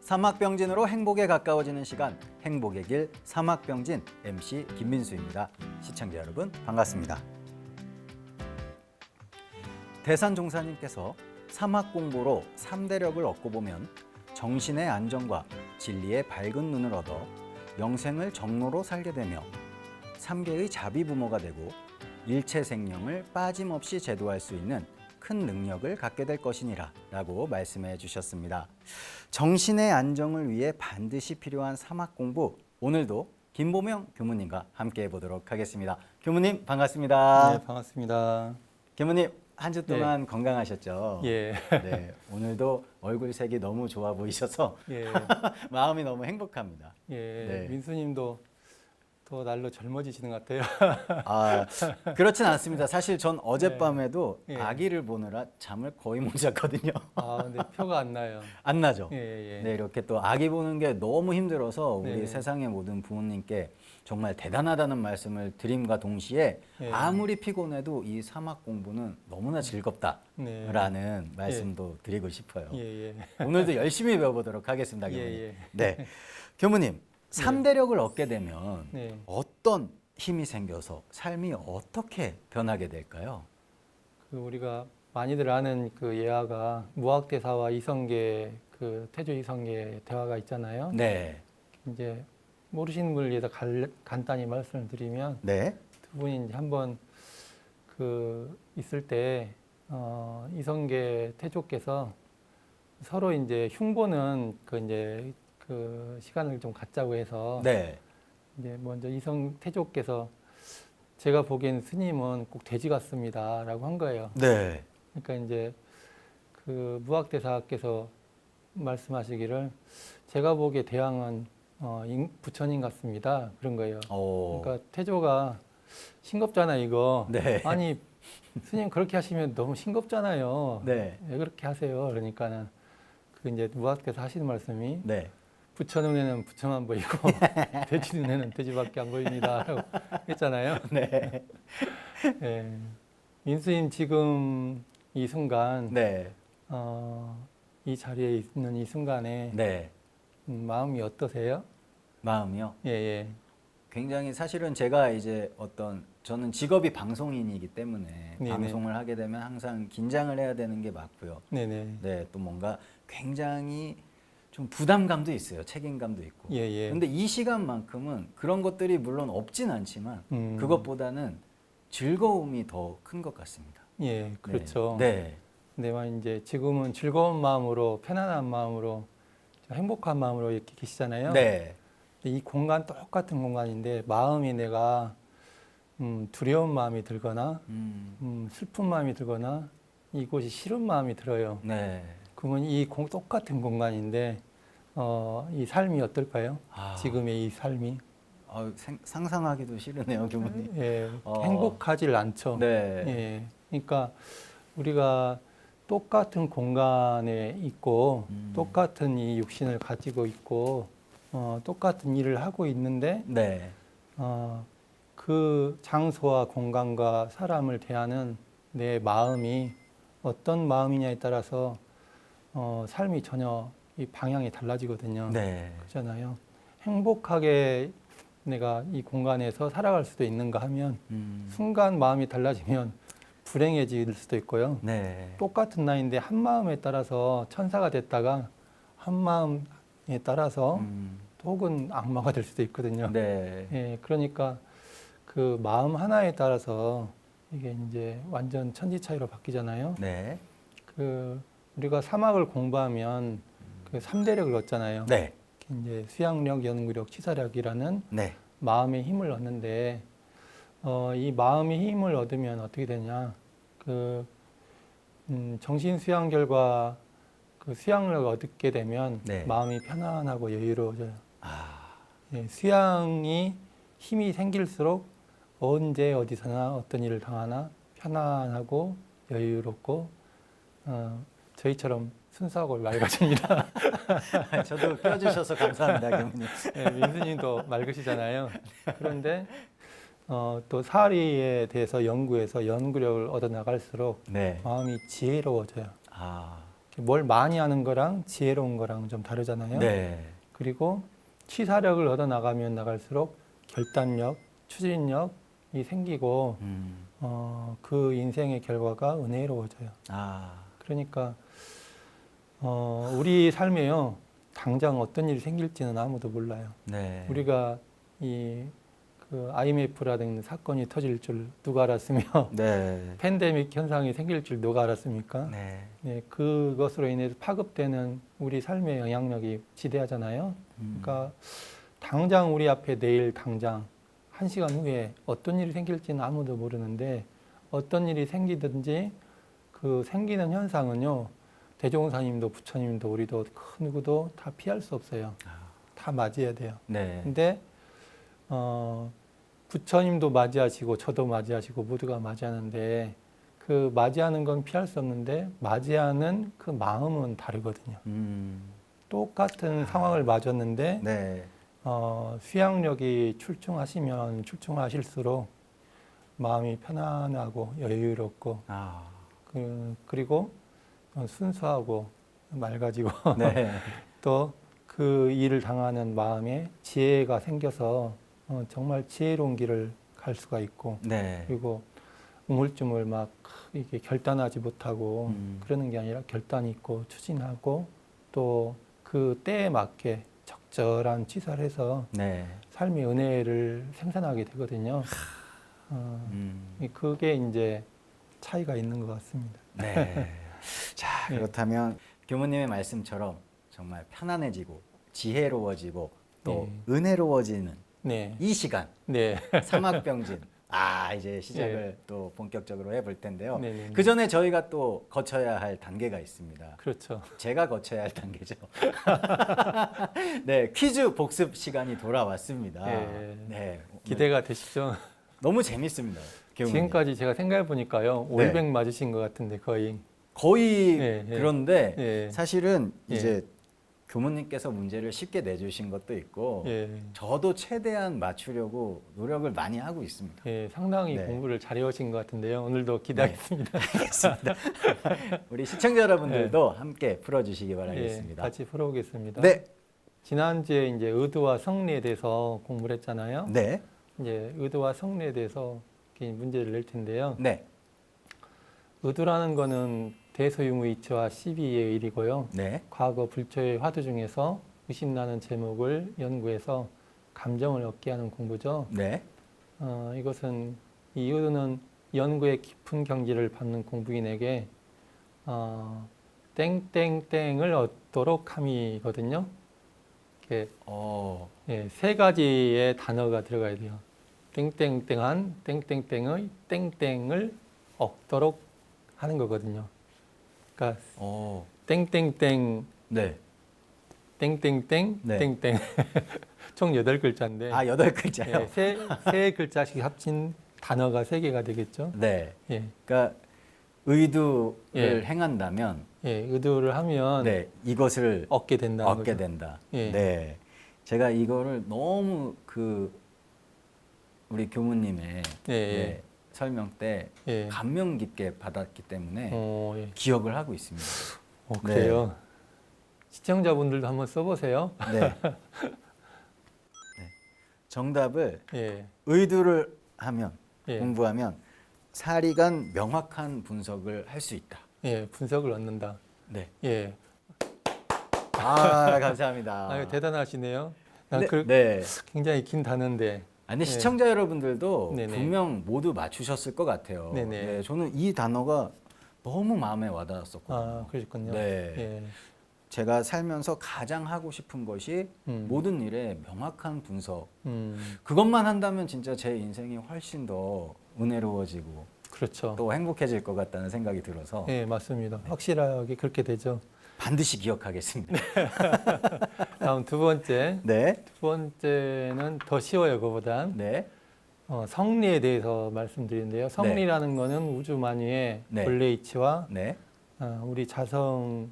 사막병진으로 행복에 가까워지는 시간, 행복의 길 사막병진 MC 김민수입니다. 시청자 여러분 반갑습니다. 대산종사님께서 사막 공부로 3대력을 얻고 보면 정신의 안정과 진리의 밝은 눈을 얻어 영생을 정로로 살게 되며 3계의 자비부모가 되고 일체 생명을 빠짐없이 제도할 수 있는 큰 능력을 갖게 될 것이니라 라고 말씀해 주셨습니다. 정신의 안정을 위해 반드시 필요한 사막 공부, 오늘도 김보명 교무님과 함께 해보도록 하겠습니다. 교무님 반갑습니다. 네, 반갑습니다. 교무님 한 주 동안 건강하셨죠? 예. 네, 오늘도 얼굴 색이 너무 좋아 보이셔서 예. 마음이 너무 행복합니다. 예. 네. 민수님도 더 날로 젊어지시는 것 같아요. 아, 그렇진 않습니다. 사실 전 어젯밤에도 예. 아기를 보느라 잠을 거의 못 잤거든요. 아, 근데 표가 안 나요. 안 나죠? 예, 예. 네, 이렇게 또 아기 보는 게 너무 힘들어서 우리 네. 세상의 모든 부모님께 정말 대단하다는 말씀을 드림과 동시에 예. 아무리 피곤해도 이 사막 공부는 너무나 즐겁다라는 네. 말씀도 드리고 싶어요. 예, 예. 오늘도 열심히 배워보도록 하겠습니다, 교무님. 예, 예. 네, 교무님, 3대력을 얻게 되면 네. 어떤 힘이 생겨서 삶이 어떻게 변하게 될까요? 그 우리가 많이들 아는 그 예화가 무학대사와 이성계 그 태조 이성계 대화가 있잖아요. 네, 이제 모르시는 분을 위해서 간단히 말씀을 드리면 네, 두 분이 이제 한번 그 있을 때 이성계 태조께서 서로 이제 흉보는 그 시간을 좀 갖자고 해서 네, 이제 먼저 태조께서 제가 보기엔 스님은 꼭 돼지 같습니다라고 한 거예요. 네, 그러니까 이제 그 무학대사께서 말씀하시기를 제가 보기에 대왕은 부처님 같습니다. 그런 거예요. 오. 그러니까 태조가 싱겁잖아 이거. 네. 아니 스님 그렇게 하시면 너무 싱겁잖아요. 네. 왜 그렇게 하세요? 그러니까는 그 이제 무학께서 하시는 말씀이 네. 부처 눈에는 부처만 보이고 돼지 눈에는 돼지밖에 안 보입니다라고 했잖아요. 네. 예. 민수님 지금 이 순간 네. 이 자리에 있는 이 순간에 네. 마음이 어떠세요? 마음이요? 예, 예. 굉장히 사실은 제가 이제 저는 직업이 방송인이기 때문에 네네. 방송을 하게 되면 항상 긴장을 해야 되는 게 맞고요. 네네. 네. 또 뭔가 굉장히 좀 부담감도 있어요. 책임감도 있고. 예, 예. 근데 이 시간만큼은 그런 것들이 물론 없진 않지만 그것보다는 즐거움이 더 큰 것 같습니다. 예, 그렇죠. 네. 근데 이제 지금은 즐거운 마음으로 편안한 마음으로 행복한 마음으로 이렇게 계시잖아요. 네. 이 공간 똑같은 공간인데 마음이 내가 두려운 마음이 들거나 슬픈 마음이 들거나 이곳이 싫은 마음이 들어요. 네. 그러면 똑같은 공간인데 이 삶이 어떨까요? 아. 지금의 이 삶이 상상하기도 싫으네요, 교무님. 예, 행복하질 않죠. 네. 예, 그러니까 우리가 똑같은 공간에 있고 똑같은 이 육신을 가지고 있고 똑같은 일을 하고 있는데 네. 그 장소와 공간과 사람을 대하는 내 마음이 어떤 마음이냐에 따라서 삶이 전혀 이 방향이 달라지거든요. 네. 그렇잖아요. 행복하게 내가 이 공간에서 살아갈 수도 있는가 하면 순간 마음이 달라지면 불행해질 수도 있고요. 네. 똑같은 나이인데 한 마음에 따라서 천사가 됐다가 한 마음에 따라서 혹은 악마가 될 수도 있거든요. 네. 예, 그러니까 그 마음 하나에 따라서 이게 이제 완전 천지 차이로 바뀌잖아요. 네. 그 우리가 사막을 공부하면 그 3대력을 얻잖아요. 네. 이제 수양력, 연구력, 치사력이라는 네. 마음의 힘을 얻는데 이 마음의 힘을 얻으면 어떻게 되냐? 그 정신 수양결과 그 수양력을 얻게 되면 네. 마음이 편안하고 여유로워져요. 아. 예, 수양이 힘이 생길수록 언제 어디서나 어떤 일을 당하나 편안하고 여유롭고 저희처럼 순수하고 맑아집니다. 저도 껴주셔서 감사합니다, 교무님. 예, 민수님도 맑으시잖아요. 그런데 또 사리에 대해서 연구해서 연구력을 얻어 나갈수록 네. 마음이 지혜로워져요. 아. 뭘 많이 하는 거랑 지혜로운 거랑 좀 다르잖아요. 네. 그리고 치사력을 얻어 나가면 나갈수록 결단력, 추진력이 생기고 그 인생의 결과가 은혜로워져요. 아, 그러니까 우리 삶에요 당장 어떤 일이 생길지는 아무도 몰라요. 네. 우리가 그 IMF라는 사건이 터질 줄 누가 알았으며 네. 팬데믹 현상이 생길 줄 누가 알았습니까? 네. 네, 그것으로 인해서 파급되는 우리 삶의 영향력이 지대하잖아요. 그러니까 당장 우리 앞에 내일 당장 1시간 후에 어떤 일이 생길지는 아무도 모르는데 어떤 일이 생기든지 그 생기는 현상은요. 대종사님도 부처님도 우리도 그 누구도 다 피할 수 없어요. 다 맞이해야 돼요. 네. 근데 부처님도 맞이하시고 저도 맞이하시고 모두가 맞이하는데 그 맞이하는 건 피할 수 없는데 맞이하는 그 마음은 다르거든요. 똑같은 상황을 맞았는데 네. 수양력이 출중하시면 출중하실수록 마음이 편안하고 여유롭고 아, 그리고 순수하고 맑아지고 네. 또 그 일을 당하는 마음에 지혜가 생겨서 정말 지혜로운 길을 갈 수가 있고 네. 그리고 우물쭈물 막 이게 결단하지 못하고 그러는 게 아니라 결단이 있고 추진하고 또 그 때에 맞게 적절한 치사를 해서 네. 삶의 은혜를 생산하게 되거든요. 그게 이제 차이가 있는 것 같습니다. 네. 자, 네. 그렇다면 교무님의 말씀처럼 정말 편안해지고 지혜로워지고 또 네. 은혜로워지는 네, 이 시간 네, 삼학병진. 아, 이제 시작을 또 본격적으로 해볼 텐데요. 네, 네, 네. 그 전에 저희가 또 거쳐야 할 단계가 있습니다. 그렇죠. 제가 거쳐야 할 단계죠. 네, 퀴즈 복습 시간이 돌아왔습니다. 네. 네, 기대가 되시죠? 너무 재밌습니다. 교무님. 지금까지 제가 생각해 보니까요, 네. 올백 맞으신 것 같은데 거의. 거의 네, 네. 그런데 네. 사실은 네. 이제 교무님께서 문제를 쉽게 내주신 것도 있고 예, 저도 최대한 맞추려고 노력을 많이 하고 있습니다. 예, 상당히 네. 공부를 잘 해오신 것 같은데요. 오늘도 기대하겠습니다. 알겠습니다. 우리 시청자 여러분들도 함께 풀어주시기 예, 바라겠습니다. 같이 풀어보겠습니다. 네, 지난주에 이제 의도와 성리에 대해서 공부를 했잖아요. 네, 이제 의도와 성리에 대해서 이렇게 문제를 낼 텐데요. 네, 의도라는 거는 대소유무이치와 시비의 일이고요. 네, 과거 불초의 화두 중에서 의심나는 제목을 연구해서 감정을 얻게 하는 공부죠. 네, 이것은 이 의도는 연구의 깊은 경지를 받는 공부인에게 땡땡땡을 얻도록 함이거든요. 이렇게 예, 세 가지의 단어가 들어가야 돼요. 땡땡땡한 땡땡땡의 땡땡을 얻도록 하는 거거든요. 그러니까 땡땡땡 네. 땡땡땡 네. 땡땡 총 8글자인데 아, 8글자요? 예, 세 글자씩 합친 단어가 3개가 되겠죠. 네. 예, 그러니까 의도를 예. 행한다면 예, 의도를 하면 네, 이것을 얻게 된다는 얻게 거죠. 된다. 예. 네. 제가 이거를 너무 우리 교무님의 예, 네, 설명 때 예. 감명 깊게 받았기 때문에 예. 기억을 하고 있습니다. 그래요. 시청자분들도 한번 써보세요. 네. 네. 정답을 예, 의도를 하면 예, 공부하면 사리간 명확한 분석을 할 수 있다. 예, 분석을 얻는다. 네. 예, 아, 감사합니다. 이거 대단하시네요. 네. 그 네. 굉장히 긴 단어인데. 아니, 네. 시청자 여러분들도 네네. 분명 모두 맞추셨을 것 같아요. 네네. 네, 저는 이 단어가 너무 마음에 와닿았었거든요. 그러셨군요. 네. 예, 제가 살면서 가장 하고 싶은 것이 음. 모든 일에 명확한 분석. 음, 그것만 한다면 진짜 제 인생이 훨씬 더 은혜로워지고 그렇죠. 또 행복해질 것 같다는 생각이 들어서 예, 맞습니다. 확실하게 그렇게 되죠. 반드시 기억하겠습니다. 다음 두 번째. 네. 두 번째는 더 쉬워요, 그거보다. 네. 성리에 대해서 말씀드리는데요. 성리라는 거는 우주 만유의 네. 본래 이치와 네. 우리 자성의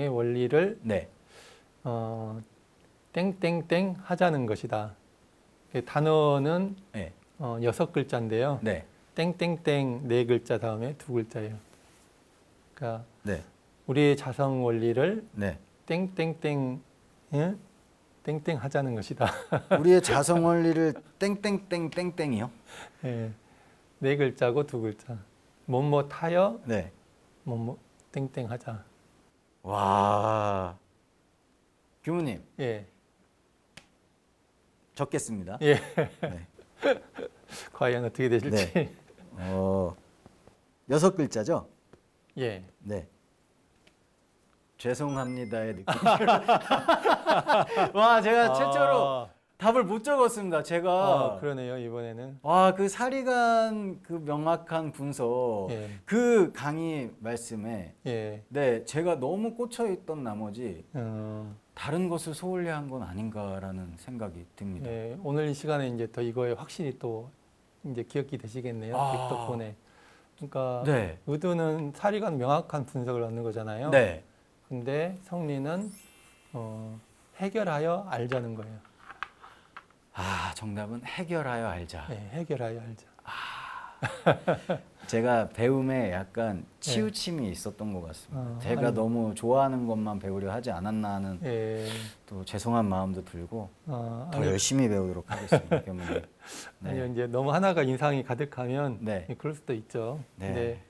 원리를 네. 땡땡땡 하자는 것이다. 단어는 네. 6글자인데요. 네. 땡땡땡 4글자 다음에 2글자예요. 그러니까 네. 우리의 자성 원리를 네. 땡땡땡 예? 땡땡 하자는 것이다. 우리의 자성 원리를 땡땡땡땡땡이요? 예. 네 글자고 두 글자. 뭐뭐 타여 네. 뭐뭐 땡땡 하자. 와. 교무님, 예. 적겠습니다. 예. 네. 과연 어떻게 되실지. 네. 6글자죠? 예. 네. 죄송합니다의 느낌. 와, 제가 최초로 답을 못 적었습니다. 제가 그러네요 이번에는. 와, 그 사리간 그 명확한 분석, 예. 그 강의 말씀에 예. 네, 제가 너무 꽂혀 있던 나머지 어, 다른 것을 소홀히한 건 아닌가라는 생각이 듭니다. 예. 오늘 이 시간에 이제 더 이거에 확실히 또 이제 기억이 되시겠네요. 아. 덕분에. 그러니까 네. 의도는 사리간 명확한 분석을 얻는 거잖아요. 네. 근데 성리는 해결하여 알자는 거예요. 아, 정답은 해결하여 알자. 네, 해결하여 알자. 제가 배움에 약간 치우침이 있었던 것 같습니다. 제가 아니, 너무 좋아하는 것만 배우려 하지 않았나 하는 예. 또 죄송한 마음도 들고 더 아니, 열심히 배우도록 하겠습니다. 교무님. 아니요, 이제 너무 하나가 인상이 가득하면 네. 그럴 수도 있죠. 네. 근데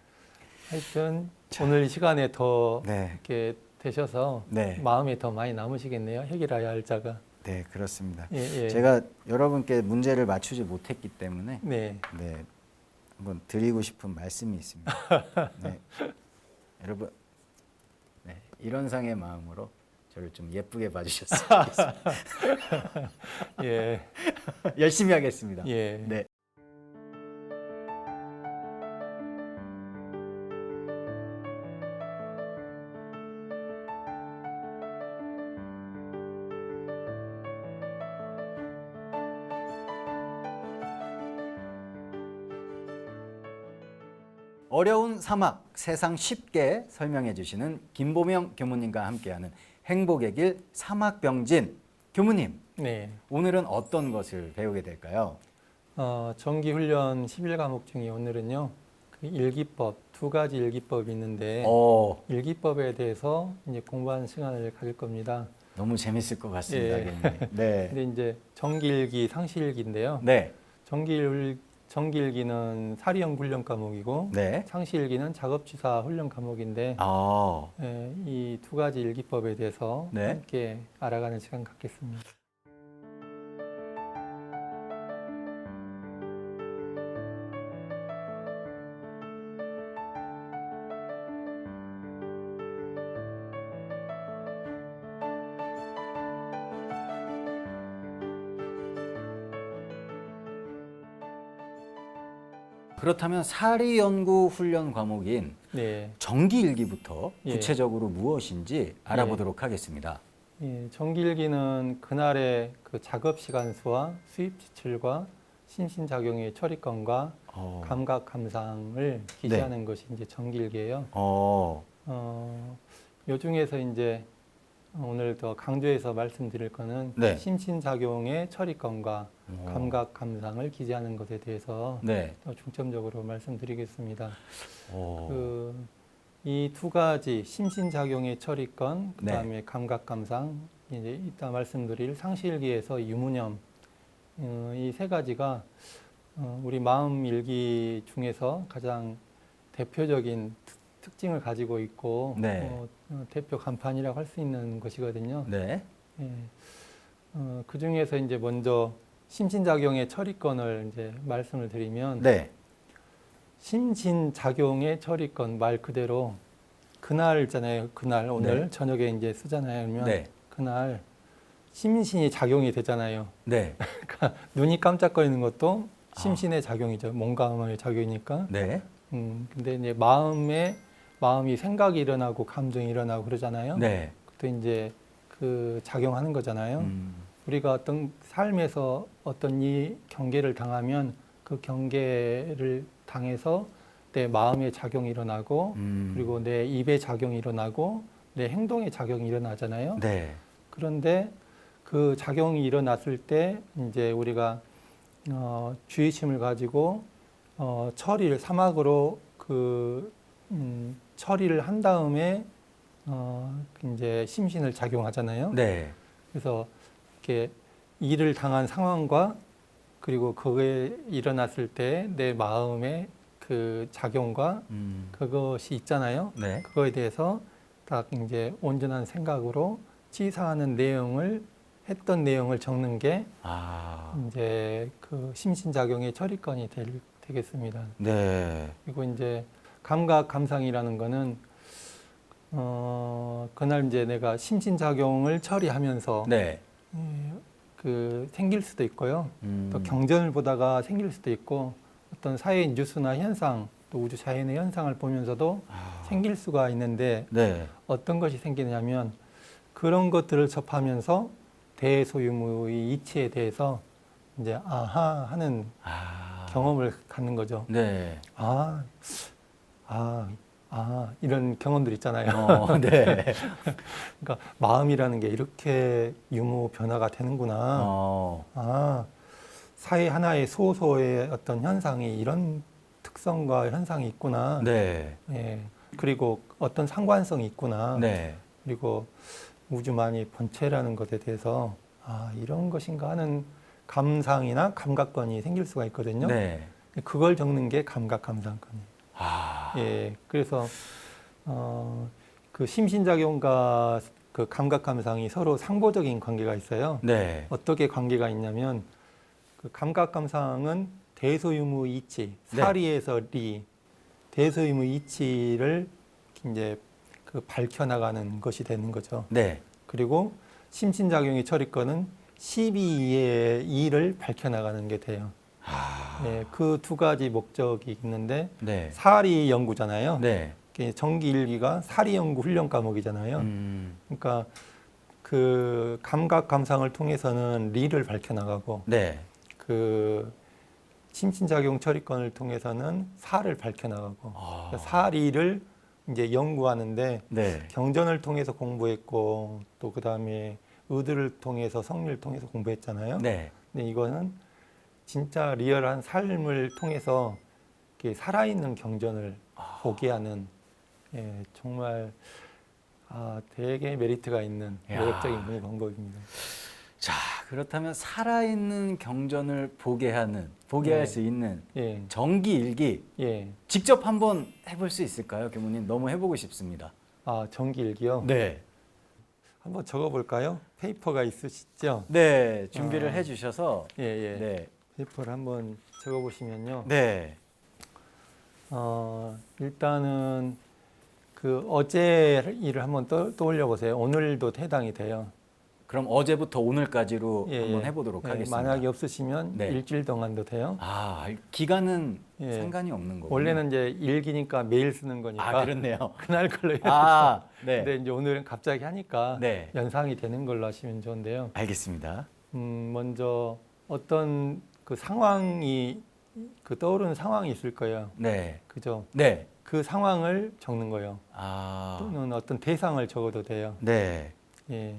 하여튼 오늘 이 시간에 더 네. 이렇게 되셔서 네. 마음에 더 많이 남으시겠네요. 해결하여 알자가. 네, 그렇습니다. 예, 예. 제가 여러분께 문제를 맞추지 못했기 때문에 네. 네, 한번 드리고 싶은 말씀이 있습니다. 네. 여러분, 네, 이런 상의 마음으로 저를 좀 예쁘게 봐주셨으면 좋겠습니다. 예. 열심히 하겠습니다. 예. 네. 어려운 사막 세상 쉽게 설명해 주시는 김보명 교무님과 함께하는 행복의 길 사막병진. 교무님, 네. 오늘은 어떤 것을 배우게 될까요? 정기 훈련 11과목 중에 오늘은요. 그 일기법 두 가지 일기법이 있는데 일기법에 대해서 이제 공부하는 시간을 가질 겁니다. 너무 재밌을 것 같습니다. 예. 교무님. 네. 근데 이제 정기일기, 상시일기인데요. 네. 정기일기는 사리형 훈련 과목이고 네. 상시일기는 작업지사 훈련 과목인데 이 두 가지 일기법에 대해서 네. 함께 알아가는 시간 갖겠습니다. 그렇다면 사리연구 훈련 과목인 네. 정기일기부터 예. 구체적으로 무엇인지 알아보도록 하겠습니다. 예, 정기일기는 그날의 그 작업 시간 수와 수입 지출과 심신작용의 처리권과 감각 감상을 기재하는 것이 이제 정기일기예요. 요 중에서 이제 오늘 더 강조해서 말씀드릴 거는 네. 심신작용의 처리권과 감각 감상을 기재하는 것에 대해서 네. 더 중점적으로 말씀드리겠습니다. 오. 이 두 가지 심신작용의 처리권, 네. 그다음에 감각 감상, 이제 이따 말씀드릴 상시일기에서 유무념, 이 세 가지가 우리 마음 일기 중에서 가장 대표적인 특징을 가지고 있고 네. 대표 간판이라고 할 수 있는 것이거든요. 네. 예. 그 중에서 이제 먼저 심신작용의 처리권을 이제 말씀을 드리면 네. 심신작용의 처리권 말 그대로 그날 있잖아요. 그날 오늘 네. 저녁에 이제 쓰잖아요. 그러면 네. 그날 심신이 작용이 되잖아요. 네. 그러니까 눈이 깜짝거리는 것도 심신의 작용이죠. 몸감의 작용이니까. 네. 근데 이제 마음이 생각이 일어나고 감정이 일어나고 그러잖아요. 네. 그때 이제 그 작용하는 거잖아요. 우리가 어떤 삶에서 어떤 이 경계를 당하면 그 경계를 당해서 내 마음의 작용이 일어나고 그리고 내 입의 작용이 일어나고 내 행동의 작용이 일어나잖아요. 네. 그런데 그 작용이 일어났을 때 이제 우리가 주의심을 가지고 처리를 사막으로 처리를 한 다음에 이제 심신을 작용하잖아요. 네. 그래서 이렇게 일을 당한 상황과 그리고 그게 일어났을 때 내 마음의 그 작용과 그것이 있잖아요. 네. 그거에 대해서 딱 이제 온전한 생각으로 치사하는 내용을 했던 내용을 적는 게 아. 이제 그 심신작용의 처리권이 되겠습니다. 네. 그리고 이제 감각 감상이라는 거는 그날 이제 내가 심신작용을 처리하면서 네. 그 생길 수도 있고요. 또 음. 경전을 보다가 생길 수도 있고 어떤 사회 뉴스나 현상 또 우주 자연의 현상을 보면서도 아. 생길 수가 있는데 네. 어떤 것이 생기냐면 그런 것들을 접하면서 대소유무의 이치에 대해서 이제 아하 하는 아. 경험을 갖는 거죠. 네. 이런 경험들 있잖아요. 네. 그러니까 마음이라는 게 이렇게 유무 변화가 되는구나. 사회 하나의 소소의 어떤 현상이 이런 특성과 현상이 있구나. 네. 예. 그리고 어떤 상관성이 있구나. 네. 그리고 우주만이 본체라는 것에 대해서 이런 것인가 하는 감상이나 감각권이 생길 수가 있거든요. 네. 그걸 적는 게 감각 감상권이에요. 아. 예. 그래서 그 심신작용과 그 감각 감상이 서로 상보적인 관계가 있어요. 네. 어떻게 관계가 있냐면 그 감각 감상은 대소유무 이치, 네. 사리에서 리, 대소유무 이치를 이제 그 밝혀나가는 것이 되는 거죠. 네. 그리고 심신작용의 처리권은 12의 2를 밝혀나가는 게 돼요. 예, 그 두 가지 목적이 있는데 네. 사리 연구잖아요. 네. 정기 일기가 사리 연구 훈련 과목이잖아요. 그러니까 그 감각 감상을 통해서는 리를 밝혀나가고 네. 그 심신작용 처리권을 통해서는 사를 밝혀나가고 아. 사리를 이제 연구하는데 네. 경전을 통해서 공부했고 또 그다음에 의들을 통해서 성리를 통해서 공부했잖아요. 네. 근데 이거는 진짜 리얼한 삶을 통해서 이렇게 살아있는 경전을 보게 하는 정말 되게 메리트가 있는 야. 매력적인 공부 방법입니다. 자, 그렇다면 살아있는 경전을 보게 네. 할 수 있는 예, 정기 일기 예. 직접 한번 해볼 수 있을까요, 교무님? 너무 해보고 싶습니다. 정기 일기요. 네. 한번 적어볼까요? 페이퍼가 있으시죠? 네, 준비를 해주셔서. 예, 예. 네. 페이퍼를 한번 적어보시면요. 네. 일단은 그 어제 일을 한번 떠올려 보세요. 오늘도 해당이 돼요. 그럼 어제부터 오늘까지로 예, 한번 예. 해보도록 예, 하겠습니다. 만약에 없으시면 네. 일주일 동안도 돼요. 기간은 예. 상관이 없는 거군요. 원래는 이제 일기니까 매일 쓰는 거니까 그렇네요. 그날 걸로 해야 돼서. 네. 근데 이제 오늘은 갑자기 하니까 네. 연상이 되는 걸로 하시면 좋은데요. 알겠습니다. 먼저 어떤 그 상황이 그 떠오르는 상황이 있을 거예요. 네. 그죠? 네. 그 상황을 적는 거예요. 또는 어떤 대상을 적어도 돼요. 네. 예.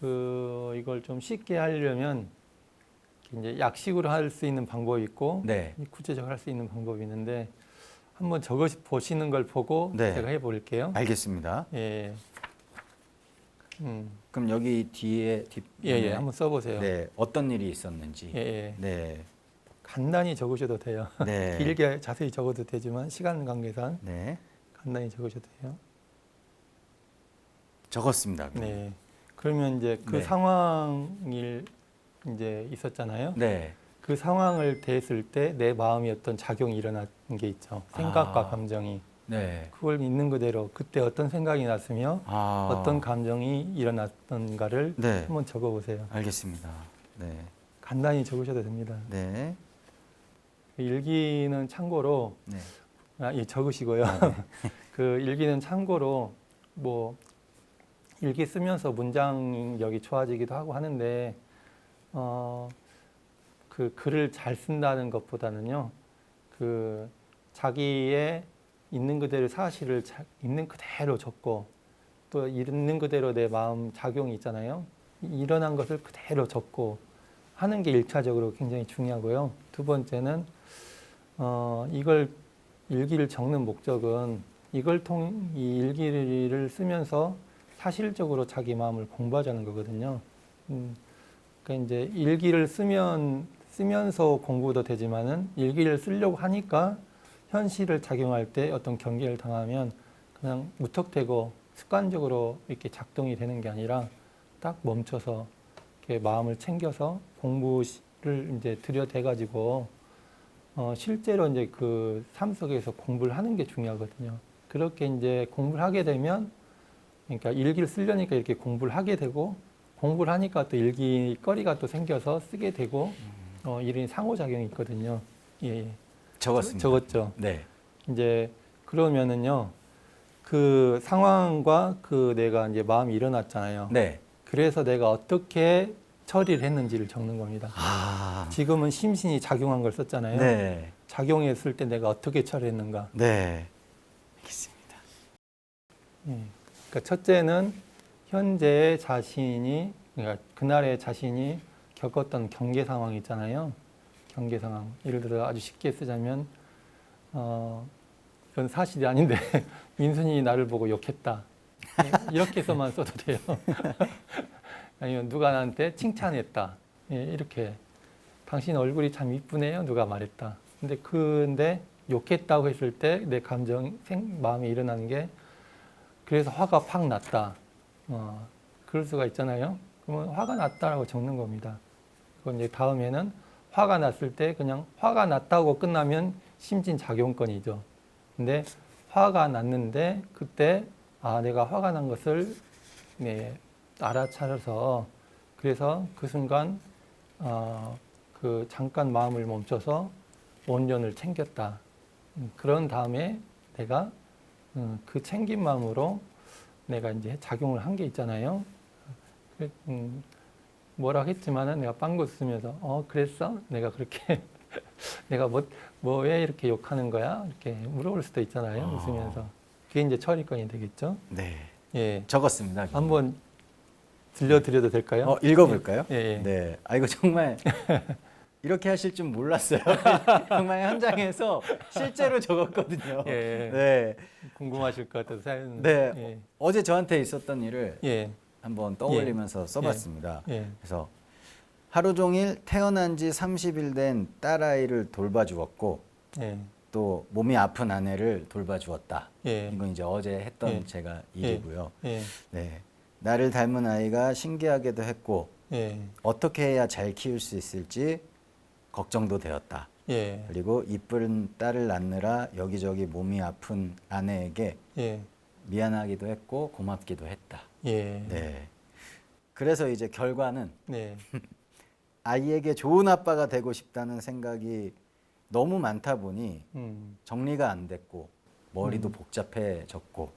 이걸 좀 쉽게 하려면 이제 약식으로 할 수 있는 방법이 있고 네. 구체적으로 할 수 있는 방법이 있는데 한번 적어 보시는 걸 보고 네. 제가 해볼게요. 알겠습니다. 예. 그럼 여기 뒤에 예, 한번 써보세요. 네. 어떤 일이 있었는지. 예, 예. 네. 간단히 적으셔도 돼요. 네. 길게 자세히 적어도 되지만 시간 관계상 네. 간단히 적으셔도 돼요. 적었습니다. 네. 그러면 이제 그 네. 상황이 이제 있었잖아요. 네. 그 상황을 대했을 때 내 마음이 어떤 작용이 일어난 게 있죠. 생각과 감정이. 네. 그걸 있는 그대로 그때 어떤 생각이 났으며 아. 어떤 감정이 일어났던가를 네. 한번 적어보세요. 알겠습니다. 네. 간단히 적으셔도 됩니다. 네. 일기는 참고로 네. 적으시고요. 네. 그 일기는 참고로 뭐 일기 쓰면서 문장력이 좋아지기도 하고 하는데 그 글을 잘 쓴다는 것보다는요. 그 자기의 있는 그대로 사실을 있는 그대로 적고 또 있는 그대로 내 마음 작용이 있잖아요. 일어난 것을 그대로 적고 하는 게 일차적으로 굉장히 중요하고요. 두 번째는 이걸 일기를 적는 목적은 이 일기를 쓰면서 사실적으로 자기 마음을 공부하자는 거거든요. 그러니까 이제 일기를 쓰면서 공부도 되지만은 일기를 쓰려고 하니까 현실을 작용할 때 어떤 경계를 당하면 그냥 무턱대고 습관적으로 이렇게 작동이 되는 게 아니라 딱 멈춰서 이렇게 마음을 챙겨서 공부를 이제 들여대 가지고 실제로 이제 그 삶 속에서 공부를 하는 게 중요하거든요. 그렇게 이제 공부를 하게 되면 그러니까 일기를 쓰려니까 이렇게 공부를 하게 되고 공부를 하니까 또 일기거리가 또 생겨서 쓰게 되고 이런 상호작용이 있거든요. 예. 적었습니다. 적었죠. 네. 이제 그러면은요. 그 상황과 그 내가 이제 마음이 일어났잖아요. 네. 그래서 내가 어떻게 처리를 했는지를 적는 겁니다. 아. 지금은 심신이 작용한 걸 썼잖아요. 네. 작용했을 때 내가 어떻게 처리했는가. 네. 알겠습니다. 예. 그러니까 첫째는 현재 자신이 그러니까 그날의 자신이 겪었던 경계 상황이 있잖아요. 경계 상황. 예를 들어 아주 쉽게 쓰자면 이건 사실이 아닌데 민순이 나를 보고 욕했다. 이렇게 해서만 써도 돼요. 아니면 누가 나한테 칭찬했다. 이렇게 당신 얼굴이 참 이쁘네요. 누가 말했다. 근데 욕했다고 했을 때 내 마음에 일어나는 게 그래서 화가 팍 났다. 그럴 수가 있잖아요. 그러면 화가 났다라고 적는 겁니다. 그건 이제 다음에는 화가 났을 때 그냥 화가 났다고 끝나면 심진작용권이죠. 근데 화가 났는데 그때 내가 화가 난 것을 알아차려서 그래서 그 순간 그 잠깐 마음을 멈춰서 온전을 챙겼다. 그런 다음에 내가 그 챙긴 마음으로 내가 이제 작용을 한 게 있잖아요. 뭐라고 했지만은 내가 빵구 쓰면서 그랬어? 내가 그렇게 내가 왜 이렇게 욕하는 거야? 이렇게 물어볼 수도 있잖아요. 웃으면서. 그게 이제 처리권이 되겠죠. 네. 예. 적었습니다. 한번 들려드려도 될까요? 읽어볼까요? 예, 예. 네. 이거 정말 이렇게 하실 줄 몰랐어요. 정말 현장에서 실제로 적었거든요. 예. 네. 궁금하실 것 같아서 사연. 네. 예. 어제 저한테 있었던 일을 예. 한번 떠올리면서 써봤습니다. 예. 그래서 하루 종일 태어난 지 30일 된 딸아이를 돌봐주었고 예. 또 몸이 아픈 아내를 돌봐주었다. 예. 이건 이제 어제 했던 예. 제가 일이고요. 예. 네. 나를 닮은 아이가 신기하게도 했고 예. 어떻게 해야 잘 키울 수 있을지 걱정도 되었다. 예. 그리고 이쁜 딸을 낳느라 여기저기 몸이 아픈 아내에게 예. 미안하기도 했고 고맙기도 했다. 예. 네. 그래서 이제 결과는 네. 아이에게 좋은 아빠가 되고 싶다는 생각이 너무 많다 보니 정리가 안 됐고 머리도 복잡해졌고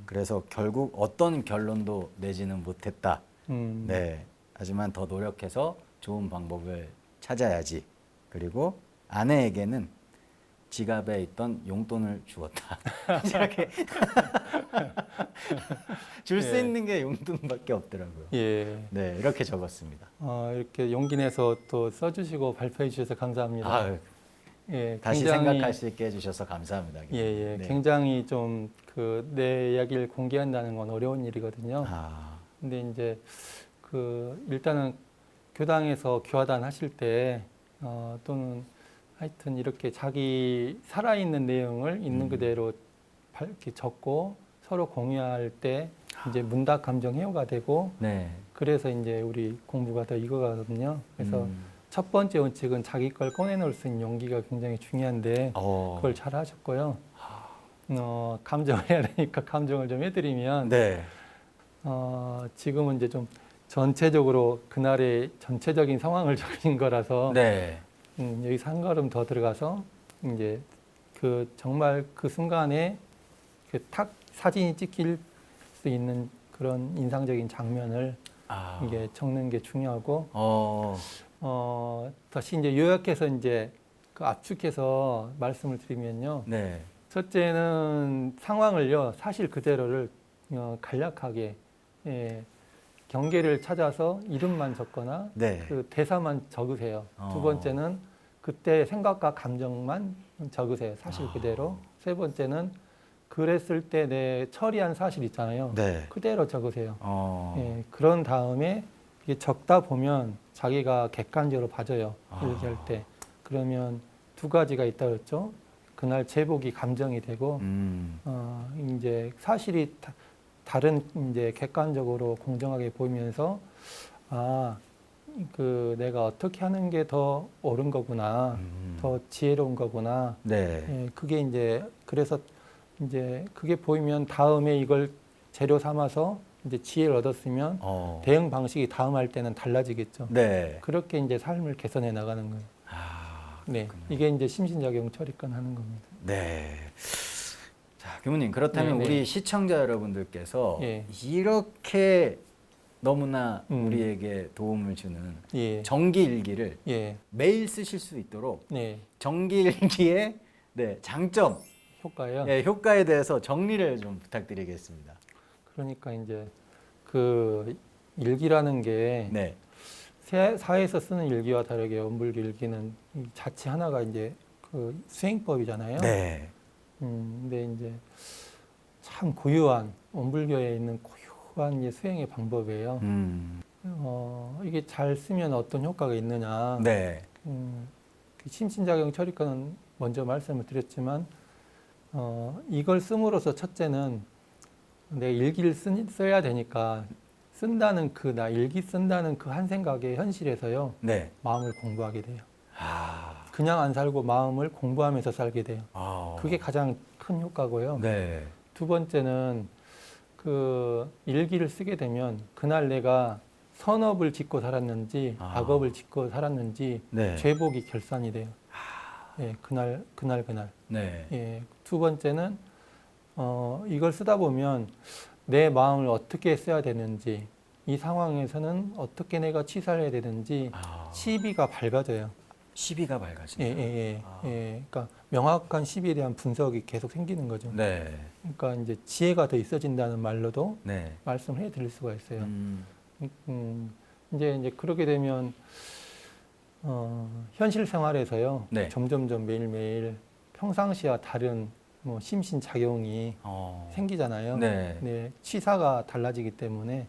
그래서 결국 어떤 결론도 내지는 못했다. 네. 하지만 더 노력해서 좋은 방법을 찾아야지. 그리고 아내에게는 지갑에 있던 용돈을 주었다. 이렇게 줄 수 예. 있는 게 용돈밖에 없더라고요. 예. 네, 이렇게 적었습니다. 이렇게 용기 내서 또 써주시고 발표해 주셔서 감사합니다. 예, 다시 굉장히, 생각할 수 있게 해주셔서 감사합니다. 예, 예. 네. 굉장히 좀 내 이야기를 공개한다는 건 어려운 일이거든요. 근데 이제 일단은 교당에서 교화단 하실 때 또는 하여튼 이렇게 자기 살아있는 내용을 있는 그대로 이렇게 적고 서로 공유할 때 이제 문답 감정 해오가 되고 네. 그래서 이제 우리 공부가 더 익어가거든요. 그래서 첫 번째 원칙은 자기 걸 꺼내놓을 수 있는 용기가 굉장히 중요한데 그걸 잘 하셨고요. 감정을 해야 되니까 감정을 좀 해드리면 네. 지금은 이제 좀 전체적으로 그날의 전체적인 상황을 적인 거라서 네. 여기서 한 걸음 더 들어가서 이제 정말 그 순간에 탁 사진이 찍힐 수 있는 그런 인상적인 장면을 이게 적는 게 중요하고 다시 이제 요약해서 이제 그 압축해서 말씀을 드리면요. 네. 첫째는 상황을요 사실 그대로를 간략하게 경계를 찾아서 이름만 적거나 네. 그 대사만 적으세요. 두 번째는 그때 생각과 감정만 적으세요. 사실 그대로. 세 번째는 그랬을 때 내 처리한 사실 있잖아요. 네. 그대로 적으세요. 어. 예, 그런 다음에 이게 적다 보면 자기가 객관적으로 봐져요. 아. 일기할 때. 그러면 두 가지가 있다 그랬죠. 그날 제복이 감정이 되고 이제 사실이 다른 이제 객관적으로 공정하게 보이면서 아, 그 내가 어떻게 하는 게 더 옳은 거구나, 더 지혜로운 거구나. 네. 예, 그게 이제 그래서 이제 그게 보이면 다음에 이걸 재료 삼아서 이제 지혜를 얻었으면 대응 방식이 다음 할 때는 달라지겠죠. 네. 그렇게 이제 삶을 개선해 나가는 거예요. 아, 네, 그렇군요. 이게 이제 심신작용 처리권 하는 겁니다. 네. 자, 교무님, 그렇다면 네, 네. 우리 시청자 여러분들께서 예. 이렇게 너무나 음. 우리에게 도움을 주는 예, 정기일기를 예, 매일 쓰실 수 있도록 네, 정기일기의 네, 장점, 효과요. 네, 효과에 대해서 정리를 좀 부탁드리겠습니다. 그러니까 이제 그 일기라는 게 네. 사회에서 쓰는 일기와 다르게 원불교 일기는 이 자체 하나가 이제 그 수행법이잖아요. 네. 근데 이제 참 고유한 원불교에 있는 고유한 이제 수행의 방법이에요. 이게 잘 쓰면 어떤 효과가 있느냐. 네. 그 심신작용 처리권은 먼저 말씀을 드렸지만 이걸 씀으로써 첫째는 내가 일기를 써야 되니까 쓴다는 나 일기 쓴다는 그 한 생각에 현실에서요 네. 마음을 공부하게 돼요. 아. 그냥 안 살고 마음을 공부하면서 살게 돼요. 아. 그게 가장 큰 효과고요. 네. 두 번째는 그 일기를 쓰게 되면 그날 내가 선업을 짓고 살았는지 악업을 짓고 살았는지 네. 죄복이 결산이 돼요. 예, 그날. 네. 예, 두 번째는 이걸 쓰다 보면 내 마음을 어떻게 써야 되는지 이 상황에서는 어떻게 내가 치사를 해야 되는지 시비가 밝아져요. 시비가 밝아진다. 예. 그러니까 명확한 시비에 대한 분석이 계속 생기는 거죠. 네. 그러니까 이제 지혜가 더 있어진다는 말로도 네. 말씀을 해드릴 수가 있어요. 이제 그렇게 되면 현실 생활에서요. 네. 점점점 매일매일 평상시와 다른 뭐 심신 작용이 생기잖아요. 네. 네, 치사가 달라지기 때문에